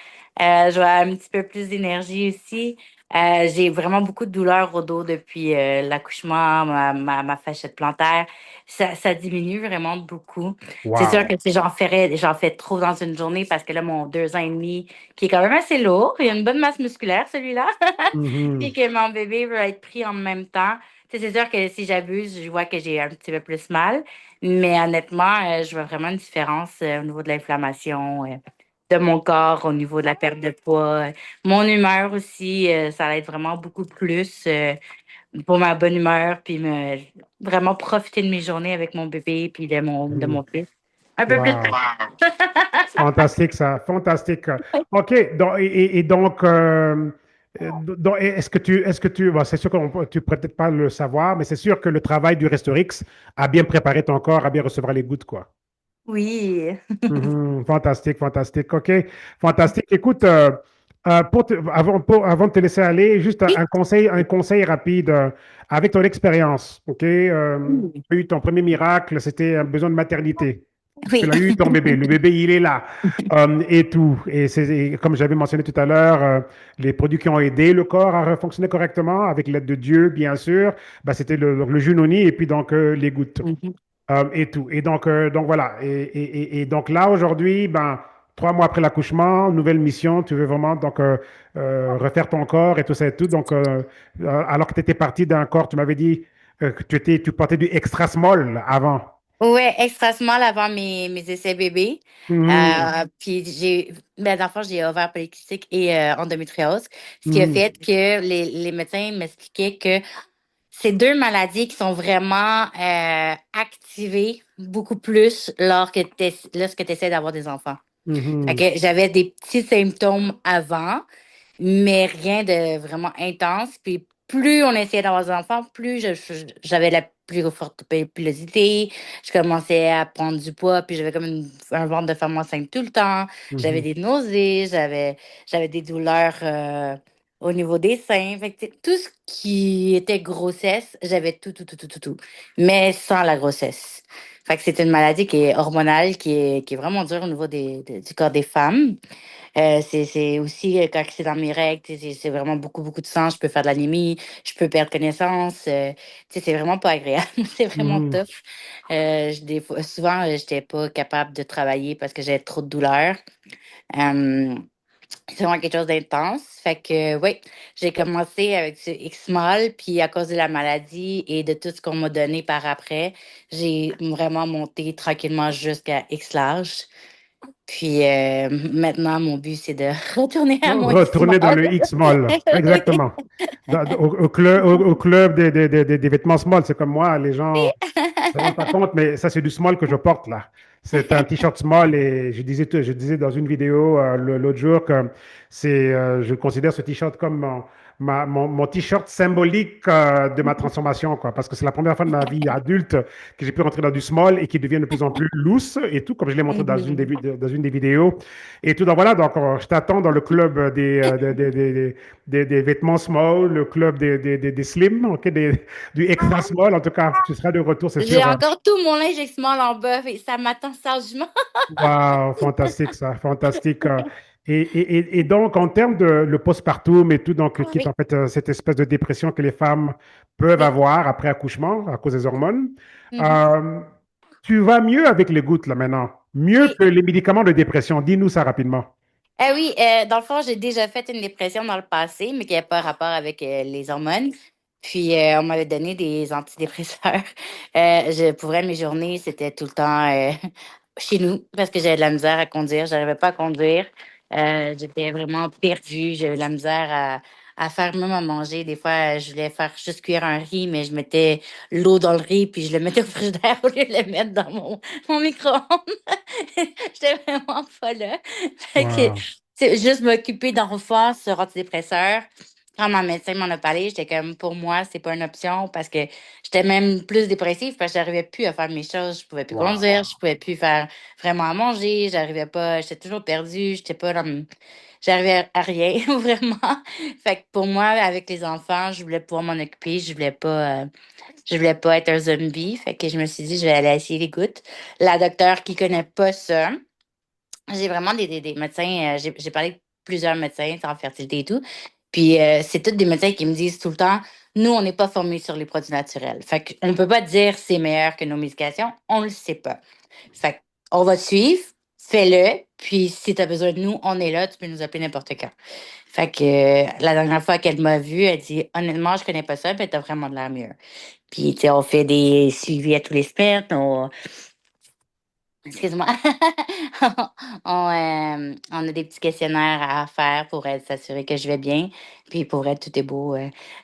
Je vois un petit peu plus d'énergie aussi. J'ai vraiment beaucoup de douleurs au dos depuis l'accouchement, ma fasciite plantaire. Ça diminue vraiment beaucoup. C'est sûr Wow. que si j'en fais trop dans une journée parce que là, mon 2 ans et demi, qui est quand même assez lourd, il y a une bonne masse musculaire, celui-là. Puis Mhm. que mon bébé veut être pris en même temps. Tu sais, c'est sûr que si j'abuse, je vois que j'ai un petit peu plus mal. Mais honnêtement, je vois vraiment une différence au niveau de l'inflammation de mon corps, au niveau de la perte de poids. Mon humeur aussi, ça aide vraiment beaucoup plus pour ma bonne humeur, puis vraiment profiter de mes journées avec mon bébé puis de mon Mhm. fils. Un peu plus Wow. tard. Fantastique, ça. Fantastique. OK. Et donc, bon, c'est sûr que tu ne pourrais peut-être pas le savoir, mais c'est sûr que le travail du Restorix a bien préparé ton corps à bien recevoir les gouttes, quoi. Oui. Mhm. Fantastique, fantastique. OK. Fantastique. Écoute, avant de te laisser aller, juste Oui. un conseil rapide avec ton expérience. OK. Tu as eu ton premier miracle, c'était un besoin de maternité. Tu Oui. l'as eu, ton bébé. Le bébé, il est là. Et tout. Et comme j'avais mentionné tout à l'heure, les produits qui ont aidé le corps à fonctionner correctement, avec l'aide de Dieu, bien sûr, bah, c'était le Junoni et puis donc les gouttes. Mhm. Et tout. Donc voilà. Et donc là, aujourd'hui, ben, 3 mois après l'accouchement, nouvelle mission, tu veux vraiment donc refaire ton corps et tout ça et tout. Donc, alors que tu étais parti d'un corps, tu m'avais dit que tu portais du extra small avant. Ouais, extra small avant mes essais bébés. Mhm, Puis ben, dans le fond, j'ai ovaire polycystique et endométriose. Ce qui a mhm, fait que les médecins m'expliquaient que c'est deux maladies qui sont vraiment activées beaucoup plus lorsque tu essaies d'avoir des enfants. Fait mhm, que j'avais des petits symptômes avant, mais rien de vraiment intense. Puis plus on essayait d'avoir des enfants, plus j'avais la plus forte pilosité. Je commençais à prendre du poids, puis j'avais comme un ventre de femme enceinte tout le temps. J'avais mhm, des nausées, j'avais des douleurs au niveau des seins. Fait que, tu sais, tout ce qui était grossesse, j'avais tout, tout, tout, tout, tout, tout. Mais sans la grossesse. Fait que c'est une maladie qui est hormonale, qui est vraiment dure au niveau du corps des femmes. C'est aussi quand c'est dans mes règles, tu sais, c'est vraiment beaucoup, beaucoup de sang. Je peux faire de l'anémie, je peux perdre connaissance. Tu sais, c'est vraiment pas agréable. C'est vraiment mhm. tough. Souvent, j'étais pas capable de travailler parce que j'avais trop de douleurs. Euh, c'est vraiment quelque chose d'intense. Fait que, oui, j'ai commencé avec ce X-Mall, puis à cause de la maladie et de tout ce qu'on m'a donné par après, j'ai vraiment monté tranquillement jusqu'à X-Large. Puis maintenant, mon but, c'est de retourner à mon Retourner dans X-Mall. le X-Mall. Oui. Exactement. Au club des vêtements small, c'est comme moi, les gens. Je ne me rends pas compte, mais ça, c'est du small que je porte là. C'est un t-shirt small et je disais dans une vidéo l'autre jour que je considère ce t-shirt comme mon t-shirt symbolique de ma transformation, quoi. Parce que c'est la première fois de ma vie adulte que j'ai pu rentrer dans du small et qui devient de plus en plus loose et tout, comme je l'ai montré Mhm. dans une des vidéos. Et tout, donc voilà, donc je t'attends dans le club des vêtements small, le club des slim, ok, du extra small. En tout cas, tu seras de retour, c'est J'ai sûr. encore tout mon linge X-Mall en bas et ça m'attend sagement. Waouh, fantastique ça, fantastique. Et donc, en termes de le postpartum et tout, donc, qui est Oui, en fait cette espèce de dépression que les femmes peuvent oui. avoir après accouchement à cause des hormones, Mhm. euh, tu vas mieux avec les gouttes là maintenant, mieux Oui. que les médicaments de dépression. Dis-nous ça rapidement. Ah oui, dans le fond, j'ai déjà fait une dépression dans le passé, mais qui n'avait pas rapport avec les hormones. Puis, on m'avait donné des antidépresseurs. Pour vrai, mes journées, c'était tout le temps chez nous parce que j'avais de la misère à conduire. J'arrivais pas à conduire. J'étais vraiment perdue. J'avais de la misère à faire même à manger. Des fois, je voulais faire juste cuire un riz, mais je mettais l'eau dans le riz, puis je le mettais au frigidaire au lieu de le mettre dans mon micro-ondes. J'étais vraiment pas là. Fait que, Wow. c'est juste m'occuper d'enfants sur antidépresseurs. Quand mon médecin m'en a parlé, j'étais comme, pour moi, c'est pas une option parce que j'étais même plus dépressive parce que j'arrivais plus à faire mes choses. Je pouvais plus conduire, Wow. je pouvais plus faire vraiment à manger, j'arrivais pas, j'étais toujours perdue, j'étais pas j'arrivais à rien, vraiment. Fait que pour moi, avec les enfants, je voulais pouvoir m'en occuper, je voulais pas être un zombie. Fait que je me suis dit, je vais aller essayer les gouttes. La docteure qui connaît pas ça, j'ai vraiment des médecins, j'ai parlé de plusieurs médecins en fertilité et tout. Puis c'est tous des médecins qui me disent tout le temps, nous, on n'est pas formés sur les produits naturels. Fait qu'on ne peut pas dire c'est meilleur que nos médications, on le sait pas. Fait qu'on va te suivre, fais-le, puis si tu as besoin de nous, on est là, tu peux nous appeler n'importe quand. Fait que la dernière fois qu'elle m'a vue, elle dit honnêtement, je connais pas ça, mais t'as vraiment de l'air mieux. Puis tu sais, on fait des suivis à tous les semaines, excuse-moi. On a des petits questionnaires à faire pour s'assurer que je vais bien. Puis pour être tout est beau.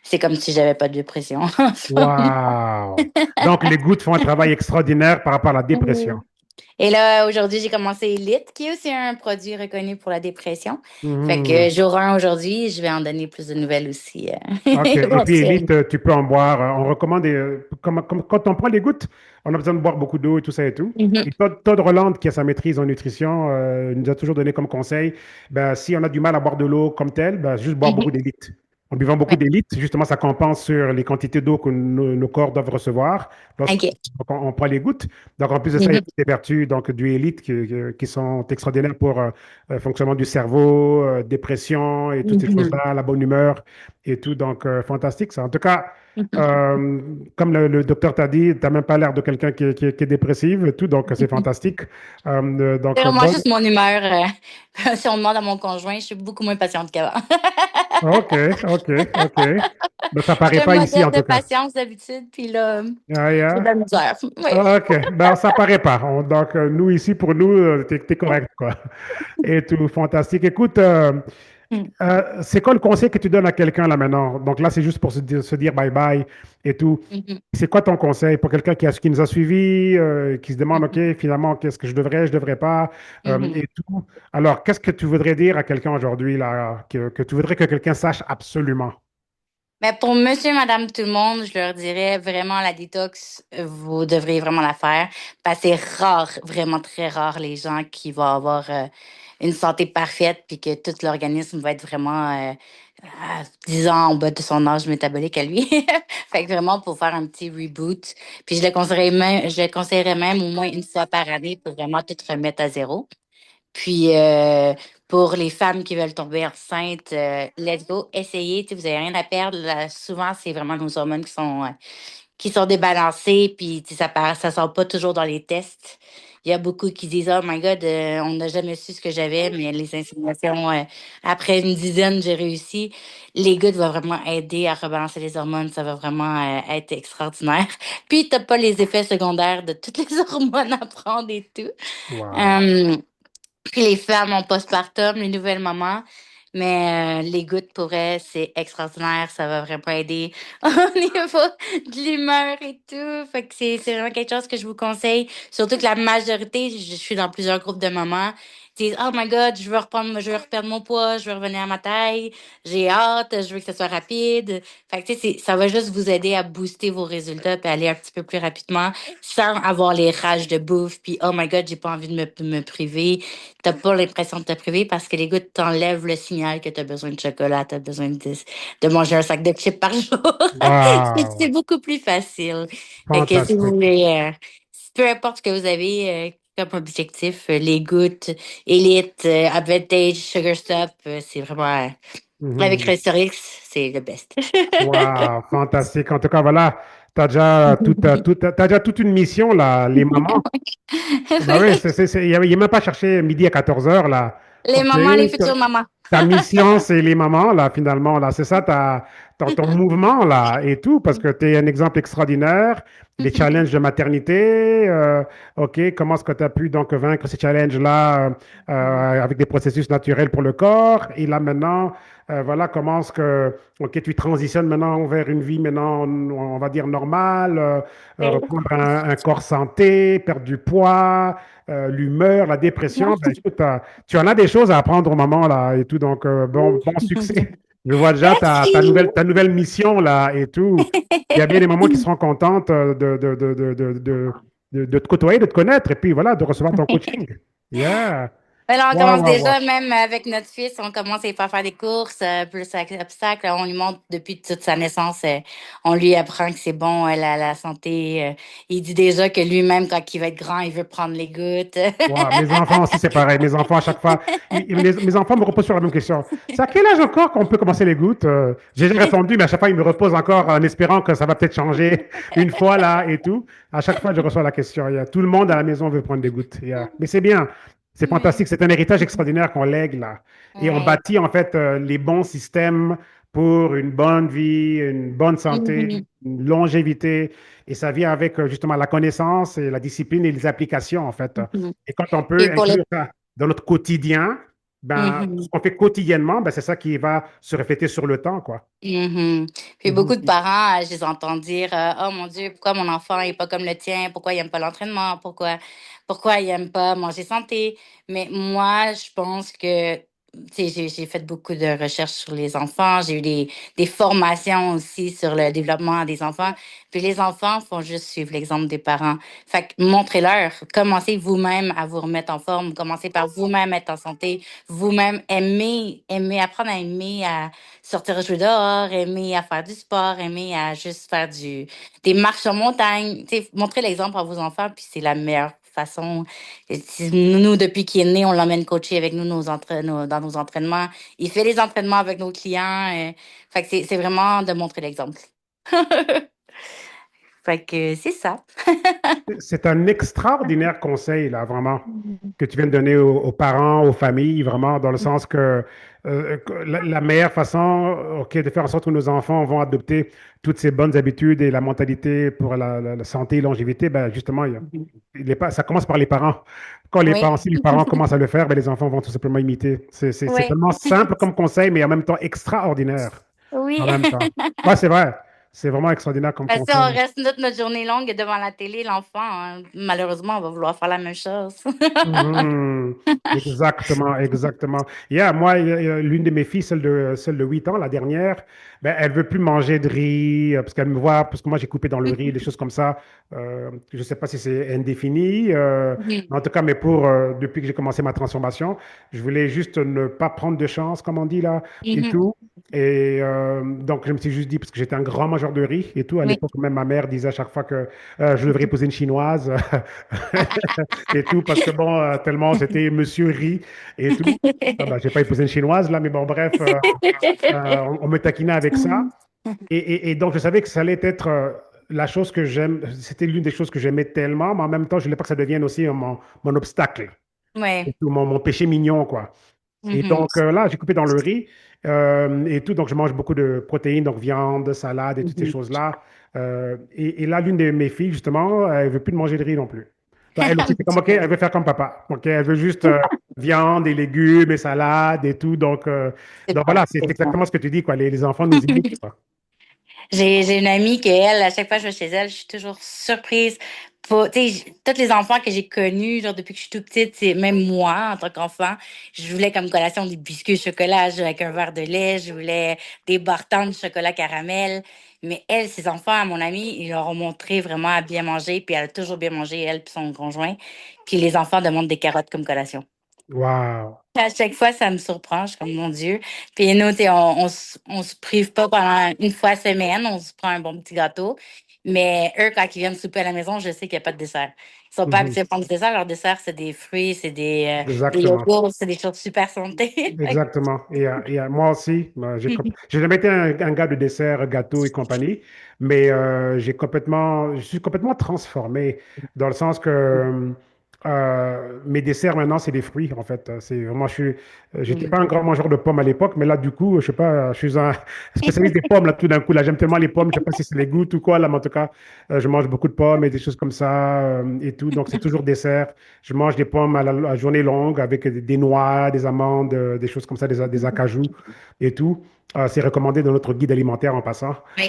C'est comme si j'avais pas de dépression en ce moment. Wow. Donc, les gouttes font un travail extraordinaire par rapport à la Oui. dépression. Et là, aujourd'hui, j'ai commencé Elite, qui est aussi un produit reconnu pour la dépression. Fait que Mhm. jour 1 aujourd'hui, je vais en donner plus de nouvelles aussi OK. Et puis, éventuellement. Elite, tu peux en boire. On recommande, quand on prend les gouttes, on a besoin de boire beaucoup d'eau et tout ça et tout. Mhm, Et Todd Roland, qui a sa maîtrise en nutrition, nous a toujours donné comme conseil, ben, si on a du mal à boire de l'eau comme telle, ben, juste boire beaucoup mhm. d'Élite. En buvant beaucoup Ouais. d'Élite, justement, ça compense sur les quantités d'eau que nos corps doivent recevoir lorsqu'on OK. on prend les gouttes. Donc, en plus de ça, il y a Mhm, toutes les vertus donc, du Élite qui sont extraordinaires pour le fonctionnement du cerveau, dépression et toutes ces mhm, choses-là, la bonne humeur et tout. Donc, fantastique ça. En tout cas, mhm. comme le docteur t'a dit, tu n'as même pas l'air de quelqu'un qui est dépressif et tout, donc c'est fantastique. C'est Donc, vraiment bon, juste mon humeur. Si on demande à mon conjoint, je suis beaucoup moins patiente qu'avant. ok, ok, ok. Mais ça paraît J'ai un pas ici modèle en de tout cas. patience d'habitude, puis là, Ah, j'ai de yeah. la misère. Oui. Ok, ben ça paraît pas. Donc, nous ici, pour nous, t'es correct, quoi. Et tout, fantastique. Écoute, c'est quoi le conseil que tu donnes à quelqu'un là maintenant? Donc là, c'est juste pour se dire bye bye et tout. Mhm, C'est quoi ton conseil pour quelqu'un qui nous a suivis, qui se demande, OK, mhm, finalement, qu'est-ce que je devrais pas, mhm. et tout. Alors, qu'est-ce que tu voudrais dire à quelqu'un aujourd'hui, là, que tu voudrais que quelqu'un sache absolument? Mais pour monsieur, madame, tout le monde, je leur dirais vraiment la détox, vous devriez vraiment la faire. Parce que c'est rare, vraiment très rare, les gens qui vont avoir une santé parfaite puis que tout l'organisme va être vraiment, 10 ans en bas de son âge métabolique à lui. Fait que vraiment pour faire un petit reboot. Puis je le conseillerais même au moins une fois par année pour vraiment tout remettre à zéro. Puis pour les femmes qui veulent tomber enceintes, let's go, essayez. Tu sais, vous n'avez rien à perdre. Là, souvent, c'est vraiment nos hormones qui sont débalancées. Puis tu sais, ça sort pas toujours dans les tests. Il y a beaucoup qui disent, Oh my God, on n'a jamais su ce que j'avais, mais les inséminations, après une dizaine, j'ai réussi. Les gouttes vont vraiment aider à rebalancer les hormones. Ça va vraiment être extraordinaire. Puis, tu n'as pas les effets secondaires de toutes les hormones à prendre et tout. Wow. Euh, puis les femmes en postpartum, les nouvelles mamans. Mais les gouttes pour elles, c'est extraordinaire. Ça va vraiment aider au niveau de l'humeur et tout. Fait que c'est vraiment quelque chose que je vous conseille. Surtout que la majorité, je suis dans plusieurs groupes de mamans, disent Oh my God, je veux reperdre mon poids, je veux revenir à ma taille, j'ai hâte, je veux que ce soit rapide. Fait que tu sais, ça va juste vous aider à booster vos résultats puis aller un petit peu plus rapidement sans avoir les rages de bouffe. Puis oh my God, j'ai pas envie de me priver. T'as pas l'impression de te priver parce que les gouttes t'enlèvent le signal que tu as besoin de chocolat, tu as besoin de manger un sac de chips par jour. C'est Wow. beaucoup plus facile. Fait que si vous Fantastique. voulez, peu importe ce que vous avez comme objectif, les gouttes, Elite, Advantage, Sugar Stop, c'est vraiment, avec Mhm. Restorix, c'est le best. Wow, fantastique. En tout cas, voilà, tu as déjà t'as déjà toute une mission, là, les mamans. Bah oui, Oui. il a même pas cherché midi à 14 heures, là. Les OK. mamans, les futures mamans. Ta mission, c'est les mamans, là, finalement, là. C'est ça, ton mouvement, là, et tout, parce que tu es un exemple extraordinaire. Les challenges de maternité, OK, comment est-ce que tu as pu donc vaincre ces challenges-là avec des processus naturels pour le corps? Et là, maintenant, voilà, comment est-ce que, OK, tu transitionnes maintenant vers une vie maintenant, on va dire normale, reprendre un corps santé, perdre du poids, l'humeur, la dépression. Ben, écoute, tu en as des choses à apprendre au moment là et tout, donc bon succès. Je vois déjà Merci. ta nouvelle mission là et tout. Il y a bien des mamans qui seront contentes de te côtoyer, de te connaître et puis voilà, de recevoir ton coaching. Yeah. Mais là, on Wow, commence wow, wow. déjà, même avec notre fils, on commence à y faire des courses, plus avec obstacles. On lui montre depuis toute sa naissance, on lui apprend que c'est bon, la santé. Il dit déjà que lui-même, quand il va être grand, il veut prendre les gouttes. Wow, mes enfants aussi, c'est pareil. Mes enfants, à chaque fois, mes enfants me reposent sur la même question. C'est à quel âge encore qu'on peut commencer les gouttes? J'ai déjà répondu, mais à chaque fois, ils me reposent encore en espérant que ça va peut-être changer une fois là et tout. À chaque fois, je reçois la question. Tout le monde à la maison veut prendre des gouttes. Mais c'est bien. C'est Hmm. fantastique. C'est un héritage extraordinaire qu'on lègue là. Et on Ouais. bâtit en fait les bons systèmes pour une bonne vie, une bonne santé, Mhm. une longévité. Et ça vient avec justement la connaissance et la discipline et les applications en fait. Mhm. Et quand on peut Puis pour les inclure ça dans notre quotidien, ben, ce Mhm. qu'on fait quotidiennement, ben, c'est ça qui va se refléter sur le temps, quoi. Mhm. Puis Mhm. beaucoup de parents, je les entends dire Oh mon Dieu, pourquoi mon enfant n'est pas comme le tien? Pourquoi il n'aime pas l'entraînement? Pourquoi il n'aime pas manger santé? Mais moi, je pense que tu sais, j'ai fait beaucoup de recherches sur les enfants. J'ai eu des formations aussi sur le développement des enfants. Puis les enfants font juste suivre l'exemple des parents. Fait que montrez-leur. Commencez vous-même à vous remettre en forme. Commencez par vous-même être en santé. Vous-même apprendre à aimer, sortir jouer dehors, aimer à faire du sport, aimer à juste faire des marches en montagne. Tu sais, montrer l'exemple à vos enfants, puis c'est la meilleure façon. Et nous, depuis qu'il est né, on l'emmène coacher avec nous dans nos entraînements. Il fait les entraînements avec nos clients. Fait que c'est vraiment de montrer l'exemple. Fait que c'est ça. C'est un extraordinaire conseil, là, vraiment, Mhm. que tu viens de donner aux parents, aux familles, vraiment, dans le sens que la meilleure façon, OK, de faire en sorte que nos enfants vont adopter toutes ces bonnes habitudes et la mentalité pour la santé et longévité, ben, justement, ça commence par les parents. Oui. Si les parents commencent à le faire, ben, les enfants vont tout simplement imiter. C'est Oui. tellement simple comme conseil, mais en même temps extraordinaire. En Oui. même temps. Ouais, c'est vrai. C'est vraiment extraordinaire comme Parce que si on conseil. reste notre journée longue devant la télé, l'enfant, hein, malheureusement, on va vouloir faire la même chose. Mhm. Exactement, exactement. Moi, l'une de mes filles, celle de 8 ans, la dernière, ben, elle veut plus manger de riz parce qu'elle me voit, parce que moi j'ai coupé dans le riz, des choses comme ça. Je ne sais pas si c'est indéfini, Mhm. mais en tout cas, depuis que j'ai commencé ma transformation, je voulais juste ne pas prendre de chance, comme on dit là, et Mhm. tout. Et donc, je me suis juste dit, parce que j'étais un grand mangeur de riz et tout, à Oui. l'époque, même ma mère disait à chaque fois que je devrais épouser une chinoise. Et tout, parce que bon, tellement c'était Monsieur Riz et tout. Ah bah, j'ai pas épousé une chinoise là, mais bon, bref, on me taquinait avec ça. Et donc, je savais que ça allait être la chose que j'aime, c'était l'une des choses que j'aimais tellement, mais en même temps, je voulais pas que ça devienne aussi mon obstacle, et Ouais. tout, mon péché mignon, quoi. Et Mhm. donc, là, j'ai coupé dans le riz et tout, donc je mange beaucoup de protéines, donc viande, salade et toutes ces Mhm. choses-là. Et là, l'une de mes filles, justement, elle veut plus de manger de riz non plus. Donc, elle aussi, c'est comme, OK, elle veut faire comme papa. OK, elle veut juste viande et légumes et salade et tout. C'est Donc bon. voilà, c'est C'est bon. exactement ce que tu dis, quoi. Les enfants nous imitent, quoi. J'ai une amie que elle, à chaque fois que je vais chez elle, je suis toujours surprise. Tu sais, tous les enfants que j'ai connus, genre depuis que je suis toute petite, c'est même moi, en tant qu'enfant, je voulais comme collation des biscuits au chocolat avec un verre de lait, je voulais des bartons de chocolat caramel. Mais elle, ses enfants, à mon amie, ils leur ont montré vraiment à bien manger, puis elle a toujours bien mangé, elle puis son conjoint. Puis les enfants demandent des carottes comme collation. Waouh. À chaque fois, ça me surprend. Je suis comme, mon Dieu. Puis nous, tu sais, on se prive pas pendant une fois semaine. On se prend un bon petit gâteau. Mais eux, quand ils viennent souper à la maison, je sais qu'il n'y a pas de dessert. Ils sont pas Mhm. habitués à prendre du dessert. Leur dessert, c'est des fruits, c'est des Exactement. yogourts, c'est des choses super santé. Exactement. Moi aussi, j'ai jamais été un gars de dessert, gâteau et compagnie, mais je suis complètement transformé dans le sens que mes desserts maintenant, c'est des fruits en fait. C'est vraiment, j'étais pas un grand mangeur de pommes à l'époque, mais là du coup, je sais pas, je suis un spécialiste des pommes là tout d'un coup. Là, j'aime tellement les pommes, je sais pas si c'est les goûts ou quoi là, mais en tout cas, je mange beaucoup de pommes et des choses comme ça et tout. Donc c'est toujours dessert. Je mange des pommes à journée longue avec des noix, des amandes, des choses comme ça, des acajou et tout. C'est recommandé dans notre guide alimentaire en passant. Oui.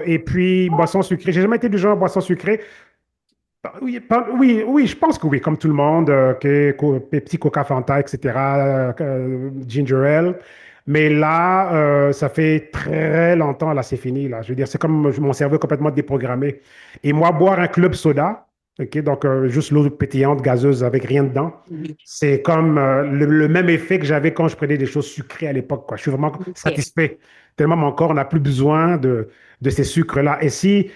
Et puis, boisson sucrée. J'ai jamais été du genre boisson sucrée. Oui, oui, je pense que oui, comme tout le monde, Pepsi, Coca, Fanta, etc., Ginger Ale. Mais là, ça fait très longtemps, là, c'est fini, là. Je veux dire, c'est comme mon cerveau est complètement déprogrammé. Et moi, boire un club soda, ok, donc juste l'eau pétillante, gazeuse, avec rien dedans, c'est comme le même effet que j'avais quand je prenais des choses sucrées à l'époque, quoi. Je suis vraiment OK. satisfait, tellement mon corps n'a plus besoin de ces sucres-là. Et si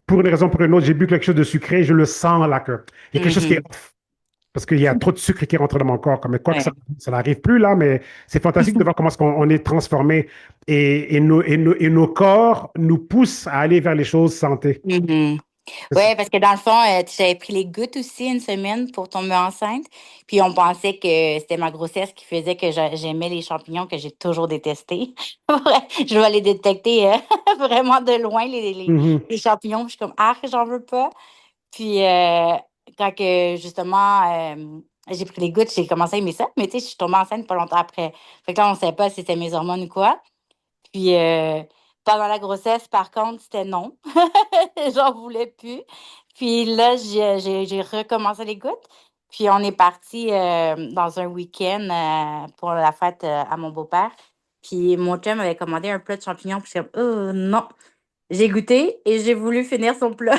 pour une raison ou pour une autre, j'ai bu quelque chose de sucré, je le sens là que il y a quelque chose qui est Mhm. off. Parce qu'il y a trop de sucre qui rentre dans mon corps. Comme, quoi que Ouais. ça n'arrive plus là, mais c'est fantastique de voir comment on est transformé et nos corps nous poussent à aller vers les choses santé. Mhm. Oui, parce que dans le fond, j'avais pris les gouttes aussi une semaine pour tomber enceinte. Puis on pensait que c'était ma grossesse qui faisait que j'aimais les champignons que j'ai toujours détestés. Je vais les détecter vraiment de loin, Mhm. les champignons. Puis je suis comme, ah, j'en veux pas. Puis quand que justement, J'ai pris les gouttes, j'ai commencé à aimer ça, mais tu sais, je suis tombée enceinte pas longtemps après. Fait que là, on ne savait pas si c'était mes hormones ou quoi. Puis pendant la grossesse, par contre, c'était non. J'en voulais plus. Puis là, j'ai recommencé les gouttes. Puis on est parti dans un week-end pour la fête à mon beau-père. Puis mon chum avait commandé un plat de champignons. Puis je suis comme, oh non. J'ai goûté et j'ai voulu finir son plat.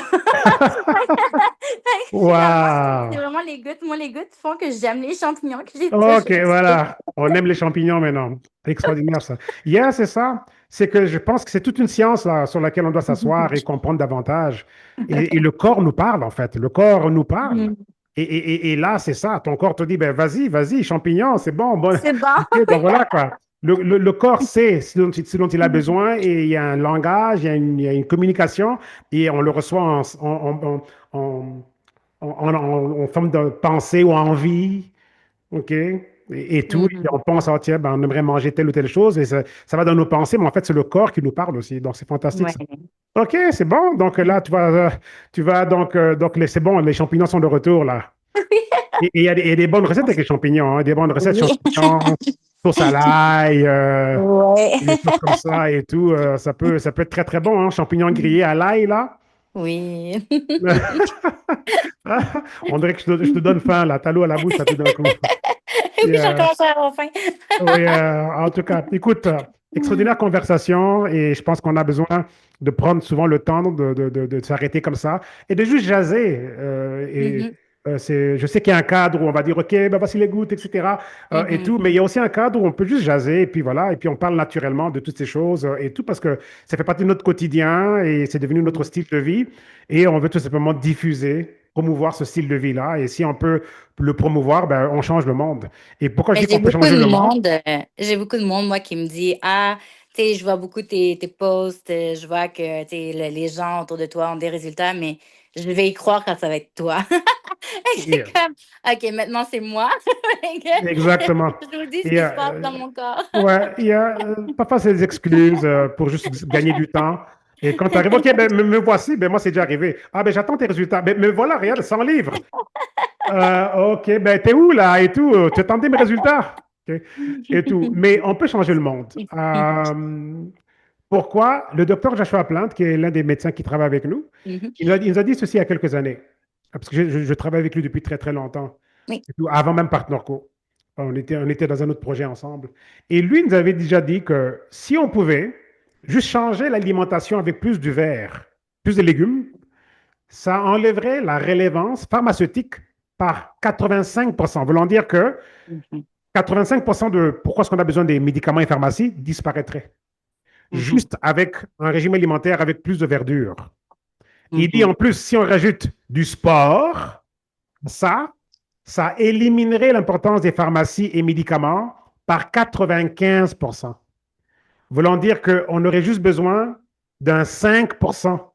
Finalement, c'est Waouh! vraiment les gouttes. Moi, les gouttes font que j'aime les champignons, que j'ai Ok, toujours su. voilà. On aime les champignons maintenant. C'est extraordinaire ça. Yeah, c'est ça. C'est que je pense que c'est toute une science là, sur laquelle on doit s'asseoir et comprendre davantage. Et le corps nous parle, en fait. Le corps nous parle. Mhm. Et là, c'est ça. Ton corps te dit, ben vas-y, vas-y, champignons, c'est bon. Bon. C'est bon. Ok, donc voilà quoi. Le corps sait ce dont il a besoin et il y a un langage, il y a une communication et on le reçoit en, en forme de pensée ou envie. OK? Et tout. Et Mhm. on pense, ah, tiens, ben, on aimerait manger telle ou telle chose. Et ça va dans nos pensées, mais en fait, c'est le corps qui nous parle aussi. Donc, c'est fantastique, Ouais. ça. OK, c'est bon. Donc, là, tu vas donc c'est bon, les champignons sont de retour, là. Et il y a des bonnes recettes avec les champignons, hein, des bonnes recettes Oui. champignons, sauce à l'ail, Ouais. des choses comme ça et tout. Ça peut être très, très bon, hein, champignons grillés à l'ail, là. Oui. On dirait que je te donne faim, là. T'as l'eau à la bouche, là, tout d'un coup. Oui, j'ai commencé à avoir faim. Oui, en tout cas, écoute, extraordinaire conversation et je pense qu'on a besoin de prendre souvent le temps de s'arrêter comme ça et de juste jaser. Mhm. Je sais qu'il y a un cadre où on va dire, OK, ben voici les gouttes, etc. Et Mhm. tout, mais il y a aussi un cadre où on peut juste jaser et puis voilà, et puis on parle naturellement de toutes ces choses et tout parce que ça fait partie de notre quotidien et c'est devenu notre style de vie et on veut tout simplement diffuser, promouvoir ce style de vie-là et si on peut le promouvoir, ben, on change le monde. Et pourquoi je Mais dis qu'on peut changer le monde? j'ai beaucoup de monde, moi, qui me dit, ah, tu sais, je vois beaucoup tes posts, je vois que, tu sais, les gens autour de toi ont des résultats, mais je vais y croire quand ça va être toi. C'est Yeah, comme, OK, maintenant c'est moi. Fait que exactement. je vous dis ce Et, qui se passe dans mon corps. ouais, parfois c'est des excuses pour juste gagner du temps. Et quand tu arrives, OK, ben, me voici, ben, moi c'est déjà arrivé. Ah, ben j'attends tes résultats. Ben, me voilà, regarde, 100 livres. OK, ben t'es où là et tout? Tu attendais mes résultats? OK, et tout. Mais on peut changer le monde. Pourquoi? Le docteur Joshua Plante, qui est l'un des médecins qui travaille avec nous, Mhm. il nous a dit ceci il y a quelques années. Parce que je travaille avec lui depuis très, très longtemps. Oui. Et tout, avant même Partnerco. On était dans un autre projet ensemble. Et lui nous avait déjà dit que si on pouvait juste changer l'alimentation avec plus du vert, plus de légumes, ça enlèverait la relevance pharmaceutique par 85%. Voulant dire que Mhm. 85% de pourquoi est-ce qu'on a besoin des médicaments et pharmacies disparaîtrait Mhm. juste avec un régime alimentaire avec plus de verdure. Il dit Mhm. en plus, si on rajoute du sport, ça, ça éliminerait l'importance des pharmacies et médicaments par 95%. Voulant dire qu'on aurait juste besoin d'un 5%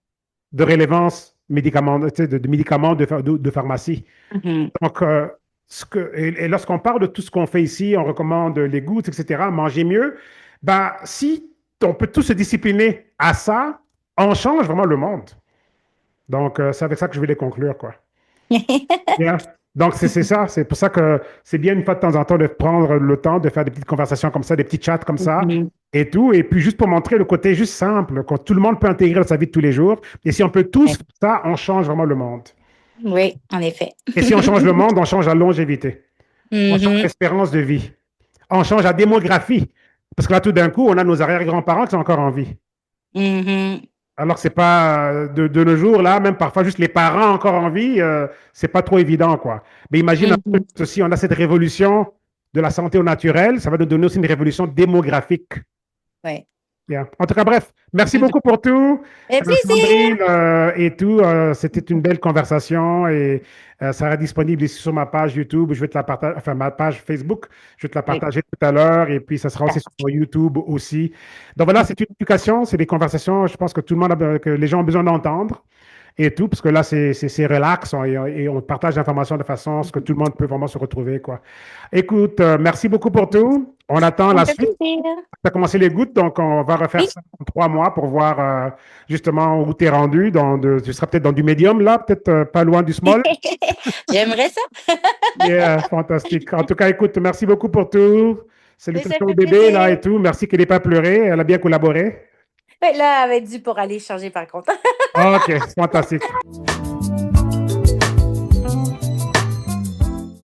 de relevance médicaments, de médicaments de pharmacie. Mhm. Donc, et lorsqu'on parle de tout ce qu'on fait ici, on recommande les gouttes, etc., manger mieux, ben, si on peut tous se discipliner à ça, on change vraiment le monde. Donc, c'est avec ça que je voulais conclure, quoi. Bien. Donc, c'est ça. C'est pour ça que c'est bien une fois de temps en temps de prendre le temps de faire des petites conversations comme ça, des petits chats comme ça Mhm. et tout. Et puis, juste pour montrer le côté juste simple, que tout le monde peut intégrer dans sa vie de tous les jours. Et si on peut tous faire ça, on change vraiment le monde. Oui, en effet. Et si on change le monde, on change la longévité. On change Mhm. l'espérance de vie. On change la démographie. Parce que là, tout d'un coup, on a nos arrière-grands-parents qui sont encore en vie. Mhm. Alors que c'est pas de nos jours, là, même parfois juste les parents encore en vie, c'est pas trop évident, quoi. Mais imagine un peu Mhm. si on a cette révolution de la santé au naturel, ça va nous donner aussi une révolution démographique. Ouais. Bien. En tout cas, bref, merci beaucoup pour tout, Et plaisir. Sandrine, et tout. C'était une belle conversation et ça sera disponible ici sur ma page YouTube. Je vais te la partager, enfin ma page Facebook. Je vais te la Oui. partager tout à l'heure et puis ça sera aussi sur YouTube aussi. Donc voilà, c'est une éducation, c'est des conversations. Je pense que tout le monde que les gens ont besoin d'entendre et tout, parce que là c'est relax et on partage l'information de façon à ce que tout le monde peut vraiment se retrouver quoi. Écoute, merci beaucoup pour tout On attend Ça me la fait suite. plaisir. Tu as commencé les gouttes, donc on va refaire Oui, ça en 3 mois pour voir justement où tu es rendu. Tu seras peut-être dans du médium là, peut-être pas loin du small. j'aimerais ça. Yeah, fantastique. En tout cas, écoute, merci beaucoup pour tout. Mais ça Salutations au fait bébé là plaisir. et tout. Merci qu'elle n'ait pas pleuré. Elle a bien collaboré. Ouais, là, elle va être due pour aller changer par contre. Ok, fantastique.